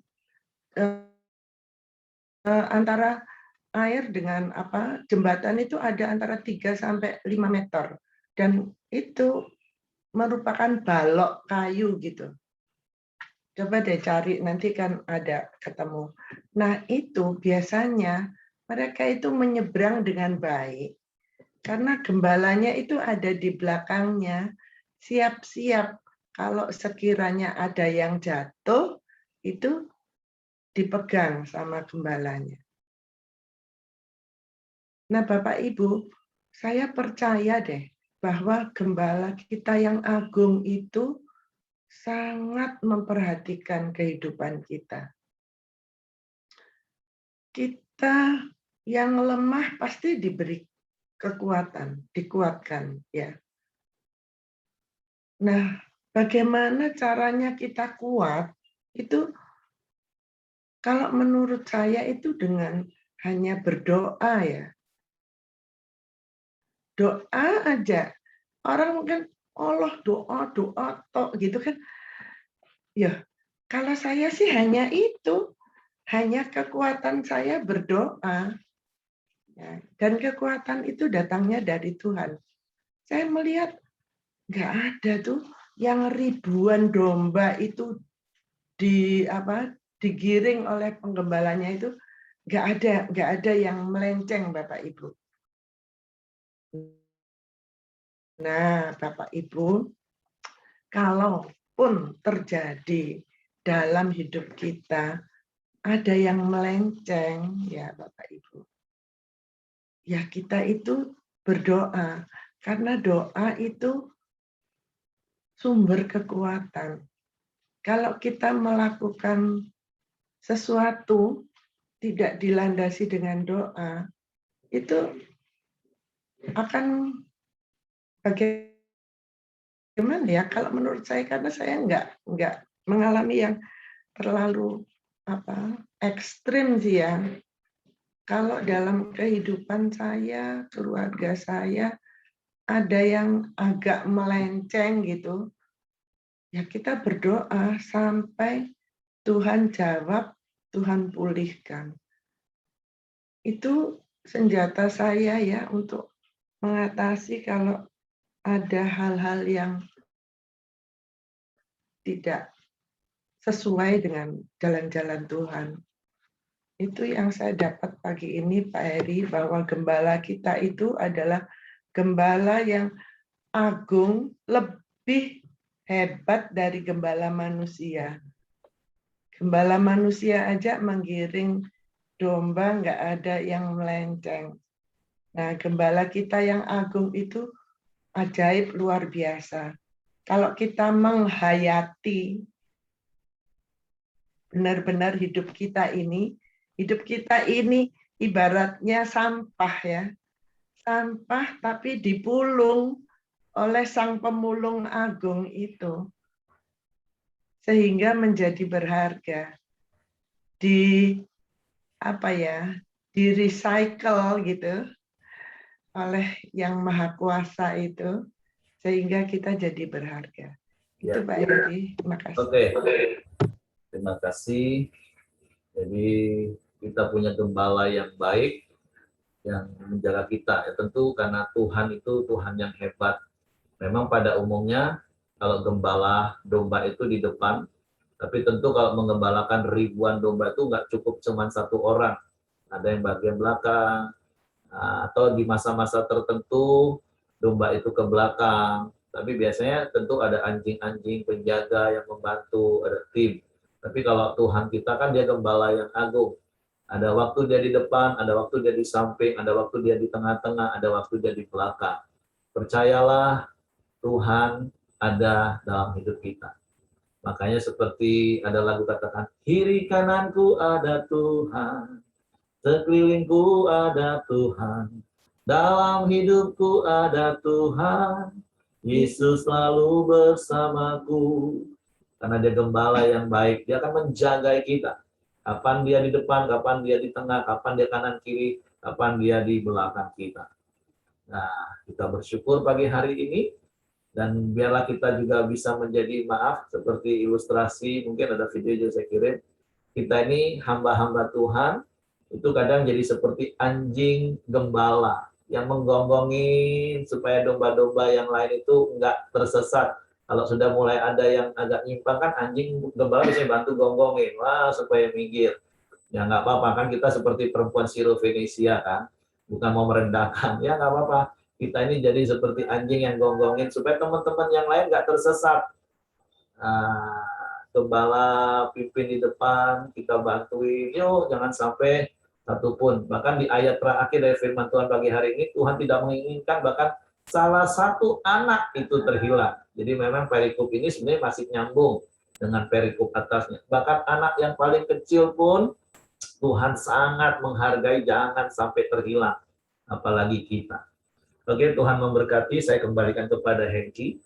antara air dengan jembatan itu ada antara 3 sampai 5 meter dan itu merupakan balok kayu gitu. Coba deh cari, nanti kan ada ketemu. Nah, itu biasanya mereka itu menyeberang dengan baik karena gembalanya itu ada di belakangnya, siap-siap kalau sekiranya ada yang jatuh, itu dipegang sama gembalanya. Nah, Bapak Ibu, saya percaya deh bahwa gembala kita yang agung itu sangat memperhatikan kehidupan kita. Kita yang lemah pasti diberi kekuatan, dikuatkan ya. Nah, bagaimana caranya kita kuat? Itu kalau menurut saya itu dengan hanya berdoa ya. Doa aja. Orang mungkin Allah doa tok gitu kan. Ya, kalau saya sih hanya itu. Hanya kekuatan saya berdoa. Ya, dan kekuatan itu datangnya dari Tuhan. Saya melihat nggak ada tuh yang ribuan domba itu digiring oleh penggembalanya itu nggak ada yang melenceng Bapak Ibu. Nah, Bapak Ibu, kalaupun terjadi dalam hidup kita ada yang melenceng, ya Bapak Ibu, ya kita itu berdoa, karena doa itu sumber kekuatan. Kalau kita melakukan sesuatu tidak dilandasi dengan doa, itu akan bagaimana ya? Kalau menurut saya, karena saya nggak mengalami yang terlalu ekstrim sih ya. Kalau dalam kehidupan saya, keluarga saya, ada yang agak melenceng gitu, ya kita berdoa sampai Tuhan jawab, Tuhan pulihkan. Itu senjata saya ya untuk mengatasi kalau ada hal-hal yang tidak sesuai dengan jalan-jalan Tuhan. Itu yang saya dapat pagi ini Pak Heri, bahwa gembala kita itu adalah gembala yang agung, lebih hebat dari gembala manusia. Gembala manusia aja menggiring domba, nggak ada yang melenceng. Nah, gembala kita yang agung itu ajaib luar biasa. Kalau kita menghayati benar-benar hidup kita ini ibaratnya sampah ya. Sampah tapi dipulung oleh Sang Pemulung Agung itu. Sehingga menjadi berharga. Di recycle gitu oleh Yang Maha Kuasa itu, sehingga kita jadi berharga.
Ya.
Itu Pak Heri, terima kasih.
Oke. Terima kasih. Jadi kita punya gembala yang baik, yang menjaga kita. Ya, tentu karena Tuhan itu Tuhan yang hebat. Memang pada umumnya kalau gembala domba itu di depan, tapi tentu kalau menggembalakan ribuan domba itu nggak cukup cuma satu orang. Ada yang bagian belakang, atau di masa-masa tertentu domba itu ke belakang. Tapi biasanya tentu ada anjing-anjing penjaga yang membantu, ada tim. Tapi kalau Tuhan kita kan dia gembala yang agung. Ada waktu dia di depan, ada waktu dia di samping, ada waktu dia di tengah-tengah, ada waktu dia di belakang. Percayalah, Tuhan ada dalam hidup kita. Makanya seperti ada lagu katakan, kiri kananku ada Tuhan, sekelilingku ada Tuhan, dalam hidupku ada Tuhan, Yesus selalu bersamaku. Karena dia gembala yang baik, dia akan menjaga kita. Kapan dia di depan, kapan dia di tengah, kapan dia kanan kiri, kapan dia di belakang kita. Nah, kita bersyukur pagi hari ini, dan biarlah kita juga bisa menjadi, maaf, seperti ilustrasi, mungkin ada video yang saya kirim, kita ini hamba-hamba Tuhan, itu kadang jadi seperti anjing gembala, yang menggonggongin supaya domba-domba yang lain itu enggak tersesat. Kalau sudah mulai ada yang agak nyimpang kan anjing gembala bisa bantu gonggongin, wah supaya minggir. Ya nggak apa-apa kan, kita seperti perempuan Siro Venesia kan, bukan mau merendahkan, ya nggak apa-apa. Kita ini jadi seperti anjing yang gonggongin supaya teman-teman yang lain nggak tersesat. Nah, gembala pimpin di depan, kita bantuin, yuk jangan sampai satupun. Bahkan di ayat terakhir dari firman Tuhan pagi hari ini, Tuhan tidak menginginkan bahkan salah satu anak itu terhilang. Jadi memang perikop ini sebenarnya masih nyambung dengan perikop atasnya. Bahkan anak yang paling kecil pun Tuhan sangat menghargai, jangan sampai terhilang. Apalagi kita. Oke, Tuhan memberkati. Saya kembalikan kepada Hengki.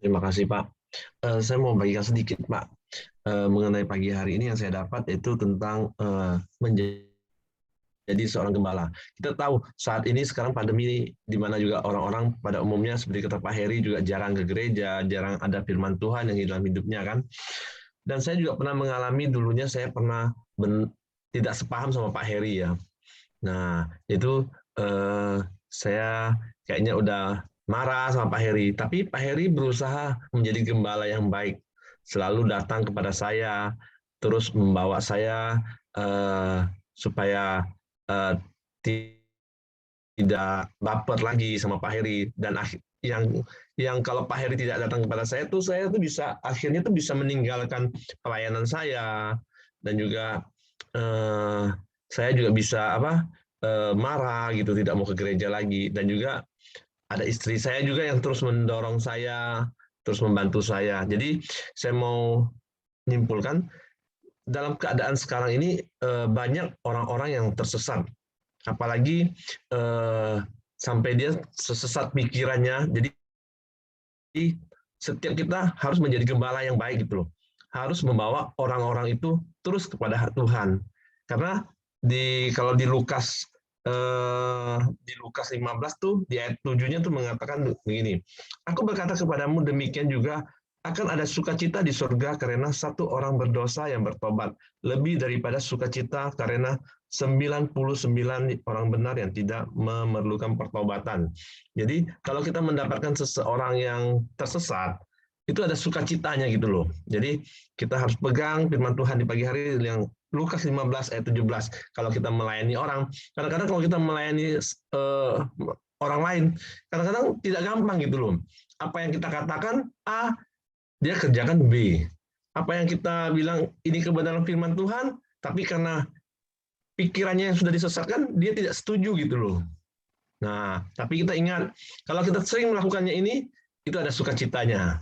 Terima kasih Pak. Saya mau bagikan sedikit Pak mengenai pagi hari ini yang saya dapat itu tentang menjadi seorang gembala. Kita tahu saat ini sekarang pandemi di mana juga orang-orang pada umumnya seperti kata Pak Heri juga jarang ke gereja, jarang ada firman Tuhan yang dalam hidupnya kan. Dan saya juga pernah mengalami dulunya saya pernah tidak sepaham sama Pak Heri ya. Nah itu saya kayaknya udah marah sama Pak Heri, tapi Pak Heri berusaha menjadi gembala yang baik, selalu datang kepada saya, terus membawa saya supaya tidak baper lagi sama Pak Heri. Dan yang kalau Pak Heri tidak datang kepada saya tuh bisa akhirnya tuh bisa meninggalkan pelayanan saya, dan juga saya juga bisa marah gitu, tidak mau ke gereja lagi. Dan juga ada istri saya juga yang terus mendorong saya, terus membantu saya. Jadi saya mau menyimpulkan, dalam keadaan sekarang ini banyak orang-orang yang tersesat, apalagi sampai dia sesat pikirannya. Jadi setiap kita harus menjadi gembala yang baik gitu loh, harus membawa orang-orang itu terus kepada Tuhan. Karena kalau di Lukas 15 tuh di ayat 7-nya tuh mengatakan begini, aku berkata kepadamu demikian juga akan ada sukacita di surga karena satu orang berdosa yang bertobat, lebih daripada sukacita karena 99 orang benar yang tidak memerlukan pertobatan. Jadi kalau kita mendapatkan seseorang yang tersesat, itu ada sukacitanya gitu loh. Jadi kita harus pegang firman Tuhan di pagi hari yang Lukas 15 ayat 17. Kalau kita melayani orang, kadang-kadang kalau kita melayani orang lain, kadang-kadang tidak gampang gitu loh. Apa yang kita katakan A, dia kerjakan B. Apa yang kita bilang ini kebenaran firman Tuhan, tapi karena pikirannya yang sudah disesatkan, dia tidak setuju gitu loh. Nah, tapi kita ingat, kalau kita sering melakukannya ini, itu ada sukacitanya.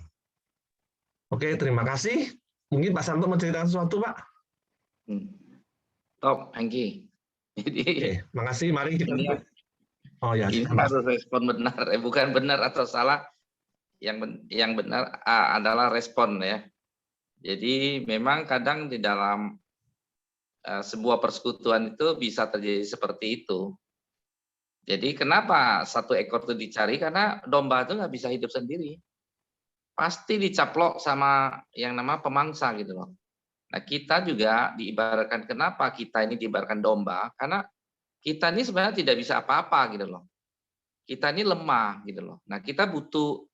Oke, terima kasih. Mungkin Pak Santo mau ceritakan sesuatu, Pak?
Top, Anggi. Jadi,
Oke, makasih. Mari kita.
Ini, ini harus respon benar, bukan benar atau salah. Yang benar adalah respon ya. Jadi memang kadang di dalam sebuah persekutuan itu bisa terjadi seperti itu. Jadi kenapa satu ekor itu dicari? Karena domba itu nggak bisa hidup sendiri. Pasti dicaplok sama yang nama pemangsa gitu loh. Nah kita juga diibaratkan, kenapa kita ini diibaratkan domba? Karena kita ini sebenarnya tidak bisa apa-apa gitu loh. Kita ini lemah gitu loh. Nah kita butuh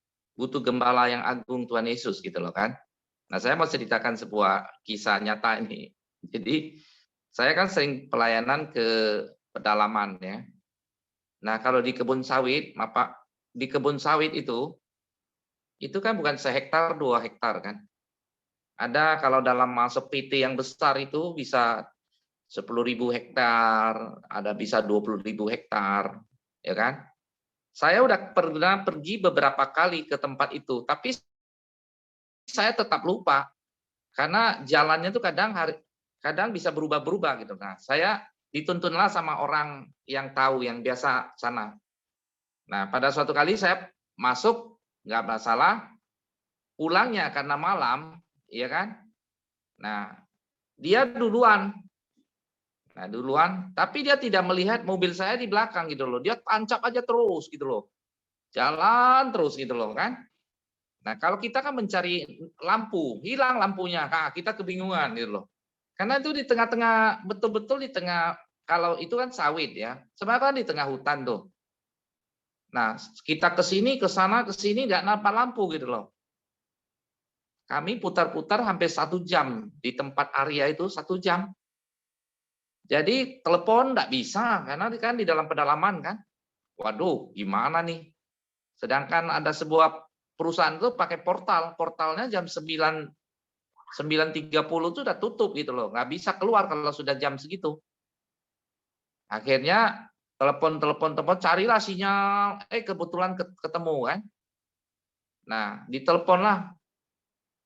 gembala yang agung, Tuhan Yesus gitu loh kan. Nah saya mau ceritakan sebuah kisah nyata ini. Jadi saya kan sering pelayanan ke pedalaman ya. Nah kalau di kebun sawit, di kebun sawit itu kan bukan 1 hektar 2 hektar kan. Ada kalau dalam masa PT yang besar itu bisa 10.000 hektar, ada bisa 20.000 hektar, ya kan? Saya udah pernah pergi beberapa kali ke tempat itu, tapi saya tetap lupa karena jalannya tuh kadang bisa berubah-berubah gitu. Nah, saya dituntunlah sama orang yang tahu, yang biasa sana. Nah, pada suatu kali saya masuk, nggak masalah, pulangnya karena malam, ya kan? Nah, dia duluan. Nah, duluan, tapi dia tidak melihat mobil saya di belakang gitu loh. Dia tancap aja terus gitu loh. Jalan terus gitu loh kan. Nah, kalau kita kan mencari lampu, hilang lampunya, kita kebingungan gitu loh. Karena itu di tengah-tengah, betul-betul di tengah, kalau itu kan sawit ya, sebenarnya kan di tengah hutan tuh. Nah, kita ke sini, ke sana, ke sini, nggak nampak lampu gitu loh. Kami putar-putar hampir 1 jam di tempat area itu, 1 jam. Jadi telepon nggak bisa, karena kan di dalam pedalaman kan. Waduh, gimana nih? Sedangkan ada sebuah perusahaan itu pakai portalnya jam 9.30 itu udah tutup gitu loh, nggak bisa keluar kalau sudah jam segitu. Akhirnya telepon, carilah sinyal, kebetulan ketemu kan. Nah,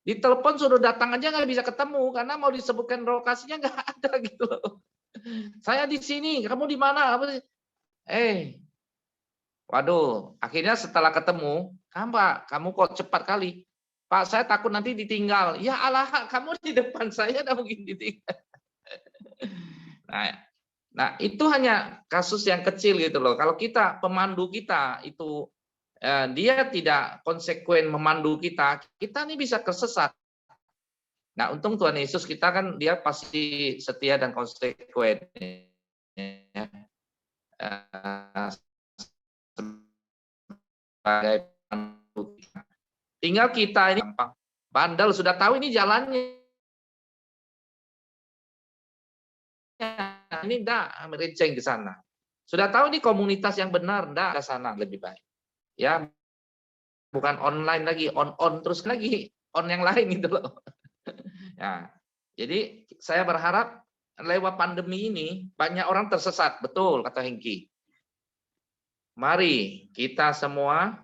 ditelepon suruh datang aja nggak bisa ketemu karena mau disebutkan lokasinya nggak ada gitu loh. Saya di sini, kamu di mana? Waduh, akhirnya setelah ketemu, kamu kok cepat kali. Pak, saya takut nanti ditinggal. Ya Allah, kamu di depan saya udah mungkin ditinggal. Nah, itu hanya kasus yang kecil gitu loh. Kalau kita, pemandu kita itu dia tidak konsekuen memandu kita nih bisa tersesat. Nah, untung Tuhan Yesus kita kan dia pasti setia dan konsekuen. Sebagai pemandu kita. Tinggal kita ini gampang. Bandel sudah tahu ini jalannya. Ini enggak melenceng ke sana. Sudah tahu ini komunitas yang benar, enggak ke sana lebih baik. Ya, bukan online lagi, on terus lagi, on yang lain gitu loh. Ya, jadi saya berharap lewat pandemi ini banyak orang tersesat, betul kata Hengki. Mari kita semua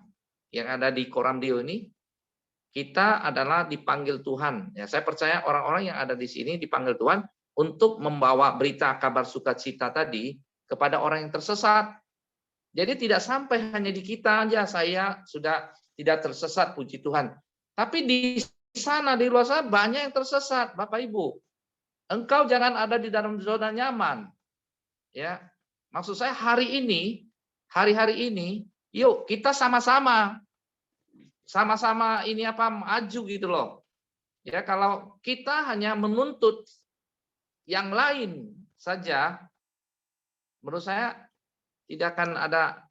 yang ada di Koramdio ini, kita adalah dipanggil Tuhan. Ya, saya percaya orang-orang yang ada di sini dipanggil Tuhan untuk membawa berita kabar sukacita tadi kepada orang yang tersesat. Jadi tidak sampai hanya di kita aja saya sudah tidak tersesat, puji Tuhan. Tapi di sana, di luar sana banyak yang tersesat, Bapak Ibu. Engkau jangan ada di dalam zona nyaman. Ya, maksud saya hari-hari ini, yuk kita sama-sama ini maju gitu loh. Ya, kalau kita hanya menuntut yang lain saja, menurut saya tidak akan ada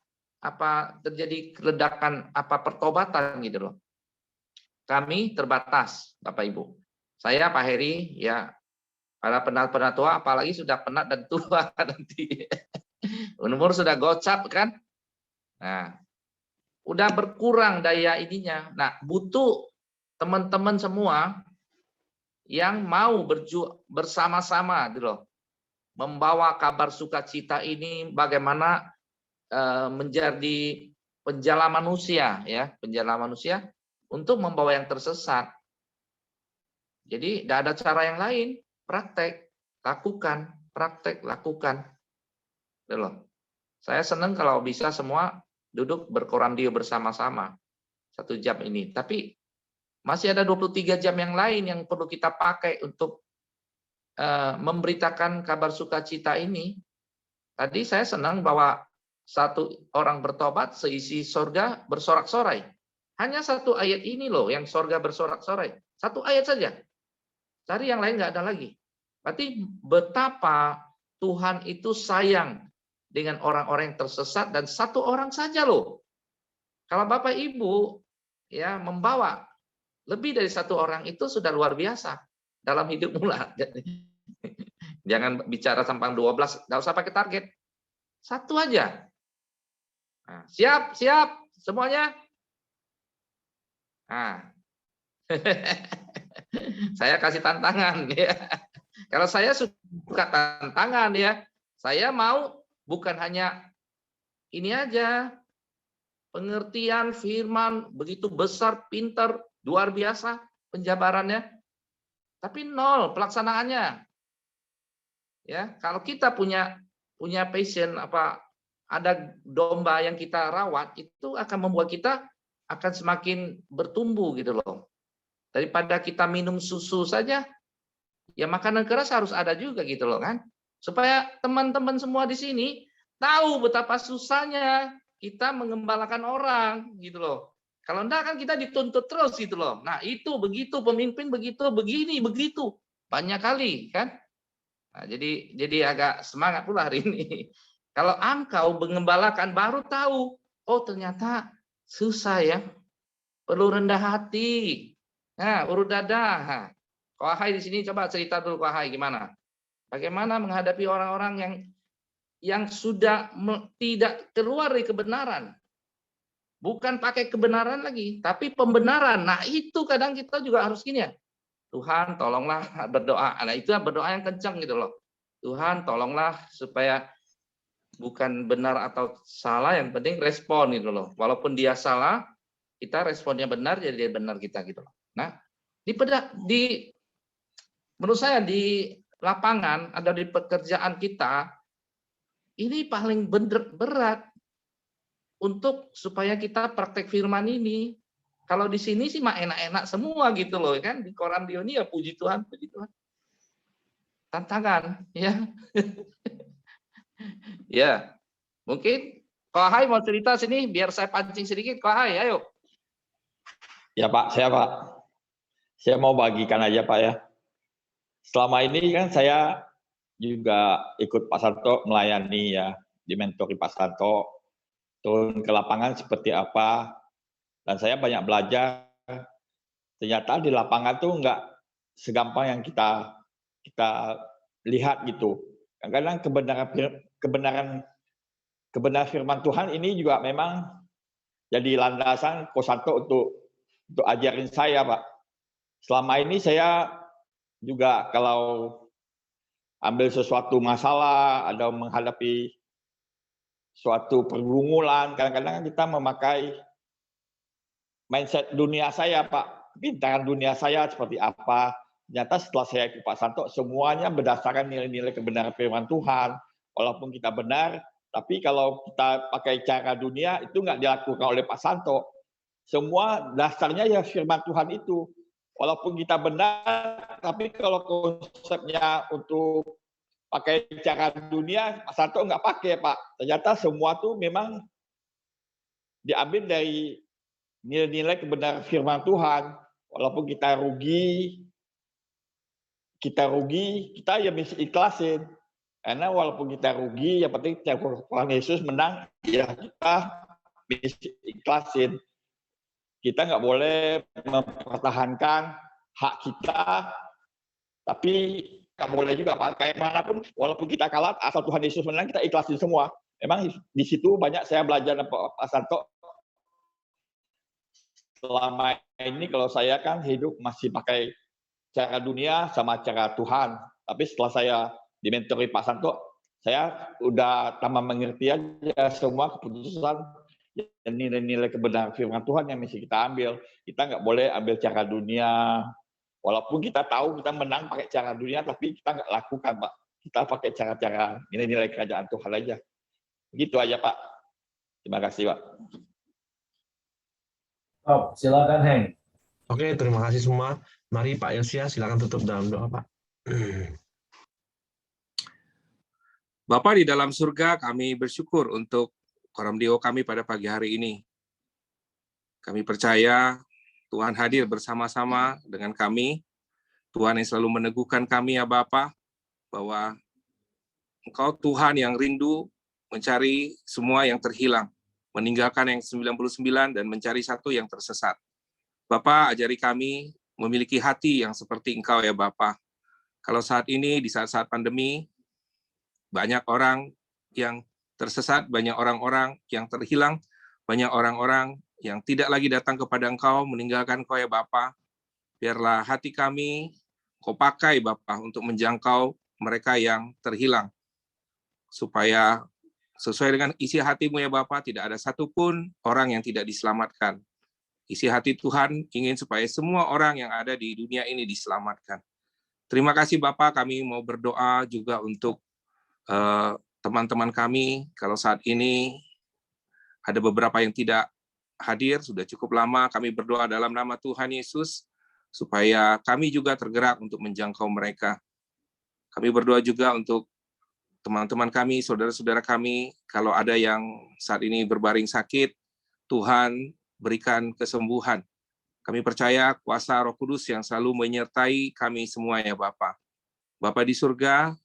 terjadi ledakan pertobatan gitu loh. Kami terbatas, Bapak Ibu. Saya Pak Heri, ya para penat tua, apalagi sudah penat dan tua nanti. Umur sudah gocap kan. Nah, udah berkurang daya ininya. Nah, butuh teman-teman semua yang mau berjuang bersama-sama gitu loh. Membawa kabar sukacita ini bagaimana menjadi penjala manusia ya, penjala manusia untuk membawa yang tersesat. Jadi tidak ada cara yang lain, praktek, lakukan, praktek, lakukan. Gitu loh. Saya senang kalau bisa semua duduk berkoramdio bersama-sama 1 jam ini. Tapi masih ada 23 jam yang lain yang perlu kita pakai untuk memberitakan kabar sukacita ini. Tadi saya senang bahwa 1 orang bertobat seisi sorga bersorak-sorai. Hanya 1 ayat ini loh yang sorga bersorak-sorai. 1 ayat saja. Cari yang lain nggak ada lagi. Berarti betapa Tuhan itu sayang dengan orang-orang yang tersesat dan 1 orang saja loh. Kalau Bapak Ibu ya membawa lebih dari 1 orang itu sudah luar biasa dalam hidupmu lah. Jangan bicara sampai 12, nggak usah pakai target. 1 aja. Nah, siap semuanya. Nah. Saya kasih tantangan ya. Kalau saya suka tantangan ya, saya mau bukan hanya ini aja, pengertian firman begitu besar, pintar, luar biasa penjabarannya, tapi nol pelaksanaannya. Ya, kalau kita punya passion ada domba yang kita rawat, itu akan membuat kita akan semakin bertumbuh gitu loh. Daripada kita minum susu saja, ya makanan keras harus ada juga gitu loh kan. Supaya teman-teman semua di sini tahu betapa susahnya kita mengembalakan orang gitu loh. Kalau enggak kan kita dituntut terus gitu loh. Nah, itu begitu pemimpin begitu, begini, begitu. Banyak kali kan. Nah, jadi agak semangat pula hari ini. Kalau engkau mengembalakan baru tahu, oh ternyata susah ya. Perlu rendah hati. Nah, urut dada. Nah, Ko Ahai di sini coba cerita dulu Ko Ahai gimana? Bagaimana menghadapi orang-orang yang sudah tidak keluar dari kebenaran. Bukan pakai kebenaran lagi, tapi pembenaran. Nah, itu kadang kita juga harus gini ya. Tuhan, tolonglah berdoa. Nah, itu berdoa yang kencang gitu loh. Tuhan, tolonglah supaya bukan benar atau salah, yang penting respon gitu loh. Walaupun dia salah, kita responnya benar, jadi dia benar kita gitu loh. Nah, menurut saya di lapangan ada di pekerjaan kita, ini paling berat untuk supaya kita praktek firman ini. Kalau di sini sih mah enak-enak semua gitu loh kan, di koran Dioni ya puji Tuhan, puji Tuhan. Tantangan ya. Ya, mungkin Ko Ahai mau cerita sini biar saya pancing sedikit. Ko Ahai, ayo.
Ya Pak, saya mau bagikan aja Pak ya. Selama ini kan saya juga ikut Pak Santo melayani ya, dimentori Pak Santo, turun ke lapangan seperti apa, dan saya banyak belajar. Ternyata di lapangan tuh nggak segampang yang kita lihat gitu. Kadang kebenaran firman Tuhan ini juga memang jadi landasan Ko Santo untuk ajarin saya Pak. Selama ini saya juga kalau ambil sesuatu masalah, ada menghadapi suatu pergumulan, kadang-kadang kita memakai mindset dunia saya, Pak. Pintaran dunia saya seperti apa. Ternyata setelah saya ikut Pak Santo, semuanya berdasarkan nilai-nilai kebenaran firman Tuhan. Walaupun kita benar, tapi kalau kita pakai cara dunia, itu nggak dilakukan oleh Pak Santo. Semua dasarnya ya firman Tuhan itu. Walaupun kita benar, tapi kalau konsepnya untuk pakai cara dunia, Pak Santo nggak pakai, Pak. Ternyata semua tuh memang diambil dari nilai-nilai kebenaran firman Tuhan. Walaupun kita rugi, kita ya mesti ikhlasin. Karena walaupun kita rugi, yang penting Tuhan Yesus menang, ya kita mesti ikhlasin. Kita nggak boleh mempertahankan hak kita, tapi nggak boleh juga kayak manapun, walaupun kita kalah, asal Tuhan Yesus menang, kita ikhlasin semua. Memang di situ banyak saya belajar dari Pak Santo. Selama ini kalau saya kan hidup masih pakai cara dunia sama cara Tuhan. Tapi setelah saya dimentori Pak Santo, saya udah tambah mengerti aja semua keputusan dan nilai-nilai kebenaran firman Tuhan yang mesti kita ambil. Kita nggak boleh ambil cara dunia. Walaupun kita tahu kita menang pakai cara dunia, tapi kita nggak lakukan, Pak. Kita pakai cara-cara nilai-nilai kerajaan Tuhan aja. Begitu aja, Pak. Terima kasih, Pak.
Oh, silakan, Heng.
Oke, terima kasih semua. Mari Pak Yosia, silakan tutup dalam doa, Pak.
Bapa di dalam surga, kami bersyukur untuk Koramdio kami pada pagi hari ini. Kami percaya Tuhan hadir bersama-sama dengan kami. Tuhan yang selalu meneguhkan kami ya Bapa, bahwa Engkau Tuhan yang rindu mencari semua yang terhilang, meninggalkan yang 99 dan mencari satu yang tersesat. Bapa, ajari kami memiliki hati yang seperti Engkau ya Bapa. Kalau saat ini, di saat-saat pandemi, banyak orang yang tersesat, banyak orang-orang yang terhilang, banyak orang-orang yang tidak lagi datang kepada Engkau, meninggalkan Engkau ya Bapa. biarlah hati kami Kau pakai Bapa untuk menjangkau mereka yang terhilang, supaya sesuai dengan isi hati-Mu ya Bapa, tidak ada satupun orang yang tidak diselamatkan. Isi hati Tuhan ingin supaya semua orang yang ada di dunia ini diselamatkan. Terima kasih Bapa, kami mau berdoa juga untuk teman-teman kami. Kalau saat ini ada beberapa yang tidak hadir, sudah cukup lama, kami berdoa dalam nama Tuhan Yesus, supaya kami juga tergerak untuk menjangkau mereka. Kami berdoa juga untuk teman-teman kami, saudara-saudara kami, kalau ada yang saat ini berbaring sakit, Tuhan berikan kesembuhan. Kami percaya kuasa Roh Kudus yang selalu menyertai kami semua ya Bapa. Bapa di surga,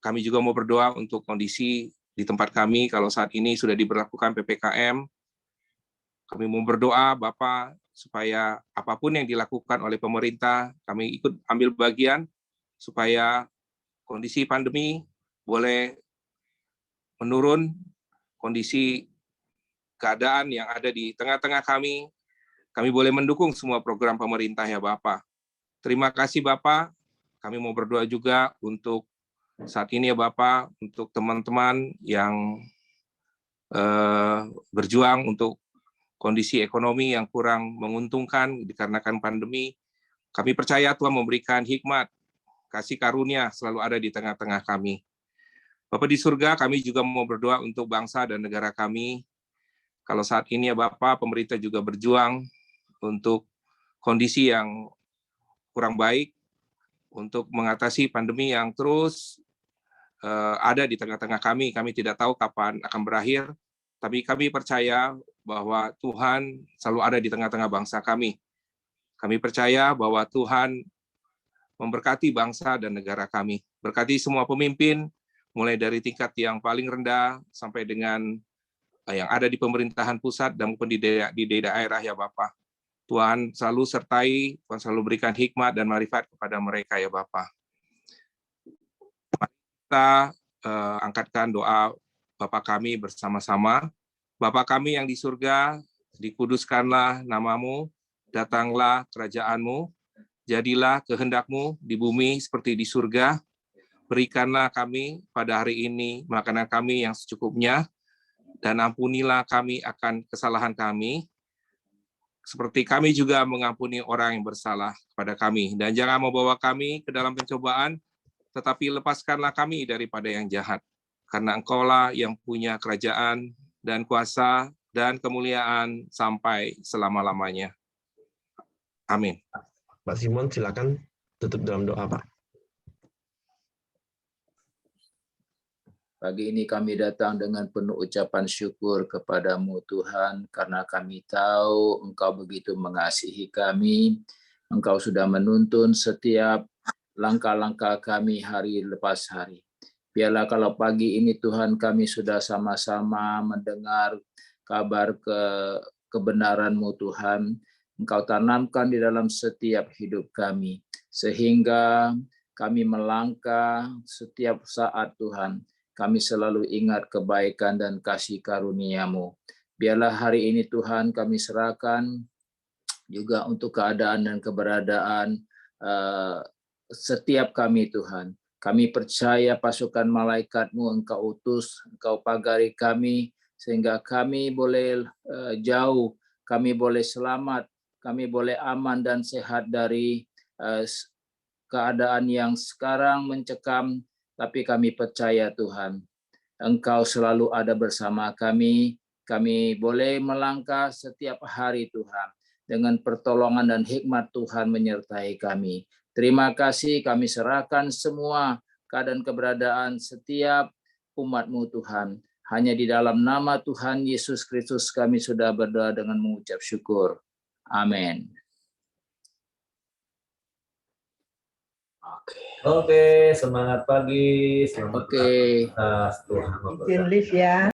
kami juga mau berdoa untuk kondisi di tempat kami, kalau saat ini sudah diberlakukan PPKM. Kami mau berdoa Bapa, supaya apapun yang dilakukan oleh pemerintah, kami ikut ambil bagian, supaya kondisi pandemi boleh menurun, kondisi keadaan yang ada di tengah-tengah kami boleh mendukung semua program pemerintah ya Bapa. Terima kasih Bapa, kami mau berdoa juga untuk saat ini ya Bapa, untuk teman-teman yang berjuang untuk kondisi ekonomi yang kurang menguntungkan dikarenakan pandemi. Kami percaya Tuhan memberikan hikmat, kasih karunia selalu ada di tengah-tengah kami. Bapa di surga, kami juga mau berdoa untuk bangsa dan negara kami. Kalau saat ini ya Bapa, pemerintah juga berjuang untuk kondisi yang kurang baik, untuk mengatasi pandemi yang terus ada di tengah-tengah kami. Kami tidak tahu kapan akan berakhir, tapi kami percaya bahwa Tuhan selalu ada di tengah-tengah bangsa kami. Kami percaya bahwa Tuhan memberkati bangsa dan negara kami. Berkati semua pemimpin, mulai dari tingkat yang paling rendah sampai dengan yang ada di pemerintahan pusat dan maupun di daerah ya Bapa. Tuhan selalu sertai, Tuhan selalu berikan hikmat dan marifat kepada mereka ya Bapa. Kita angkatkan doa Bapa kami bersama-sama. Bapa kami yang di surga, dikuduskanlah nama-Mu, datanglah kerajaan-Mu, jadilah kehendak-Mu di bumi seperti di surga. Berikanlah kami pada hari ini makanan kami yang secukupnya, dan ampunilah kami akan kesalahan kami, seperti kami juga mengampuni orang yang bersalah kepada kami. Dan jangan membawa kami ke dalam pencobaan, tetapi lepaskanlah kami daripada yang jahat. Karena Engkaulah yang punya kerajaan dan kuasa dan kemuliaan sampai selama-lamanya. Amin.
Pak Simon, silakan tutup dalam doa, Pak.
Pagi ini kami datang dengan penuh ucapan syukur kepadamu Tuhan, karena kami tahu Engkau begitu mengasihi kami. Engkau sudah menuntun setiap langkah-langkah kami hari lepas hari. Biarlah kalau pagi ini Tuhan kami sudah sama-sama mendengar kabar kebenaran-Mu Tuhan. Engkau tanamkan di dalam setiap hidup kami, sehingga kami melangkah setiap saat Tuhan. Kami selalu ingat kebaikan dan kasih karunia-Mu. Biarlah hari ini Tuhan kami serahkan juga untuk keadaan dan keberadaan setiap kami Tuhan. Kami percaya pasukan malaikat-Mu Engkau utus, Engkau pagari kami, sehingga kami boleh jauh, kami boleh selamat, kami boleh aman dan sehat dari keadaan yang sekarang mencekam. Tapi kami percaya Tuhan, Engkau selalu ada bersama kami. Kami boleh melangkah setiap hari Tuhan, dengan pertolongan dan hikmat Tuhan menyertai kami. Terima kasih, kami serahkan semua keadaan keberadaan setiap umat-Mu Tuhan. Hanya di dalam nama Tuhan Yesus Kristus kami sudah berdoa dengan mengucap syukur. Amin.
Oke, semangat pagi. Selamat
Oke.
atas Tuhan memberkati.
Izin live ya.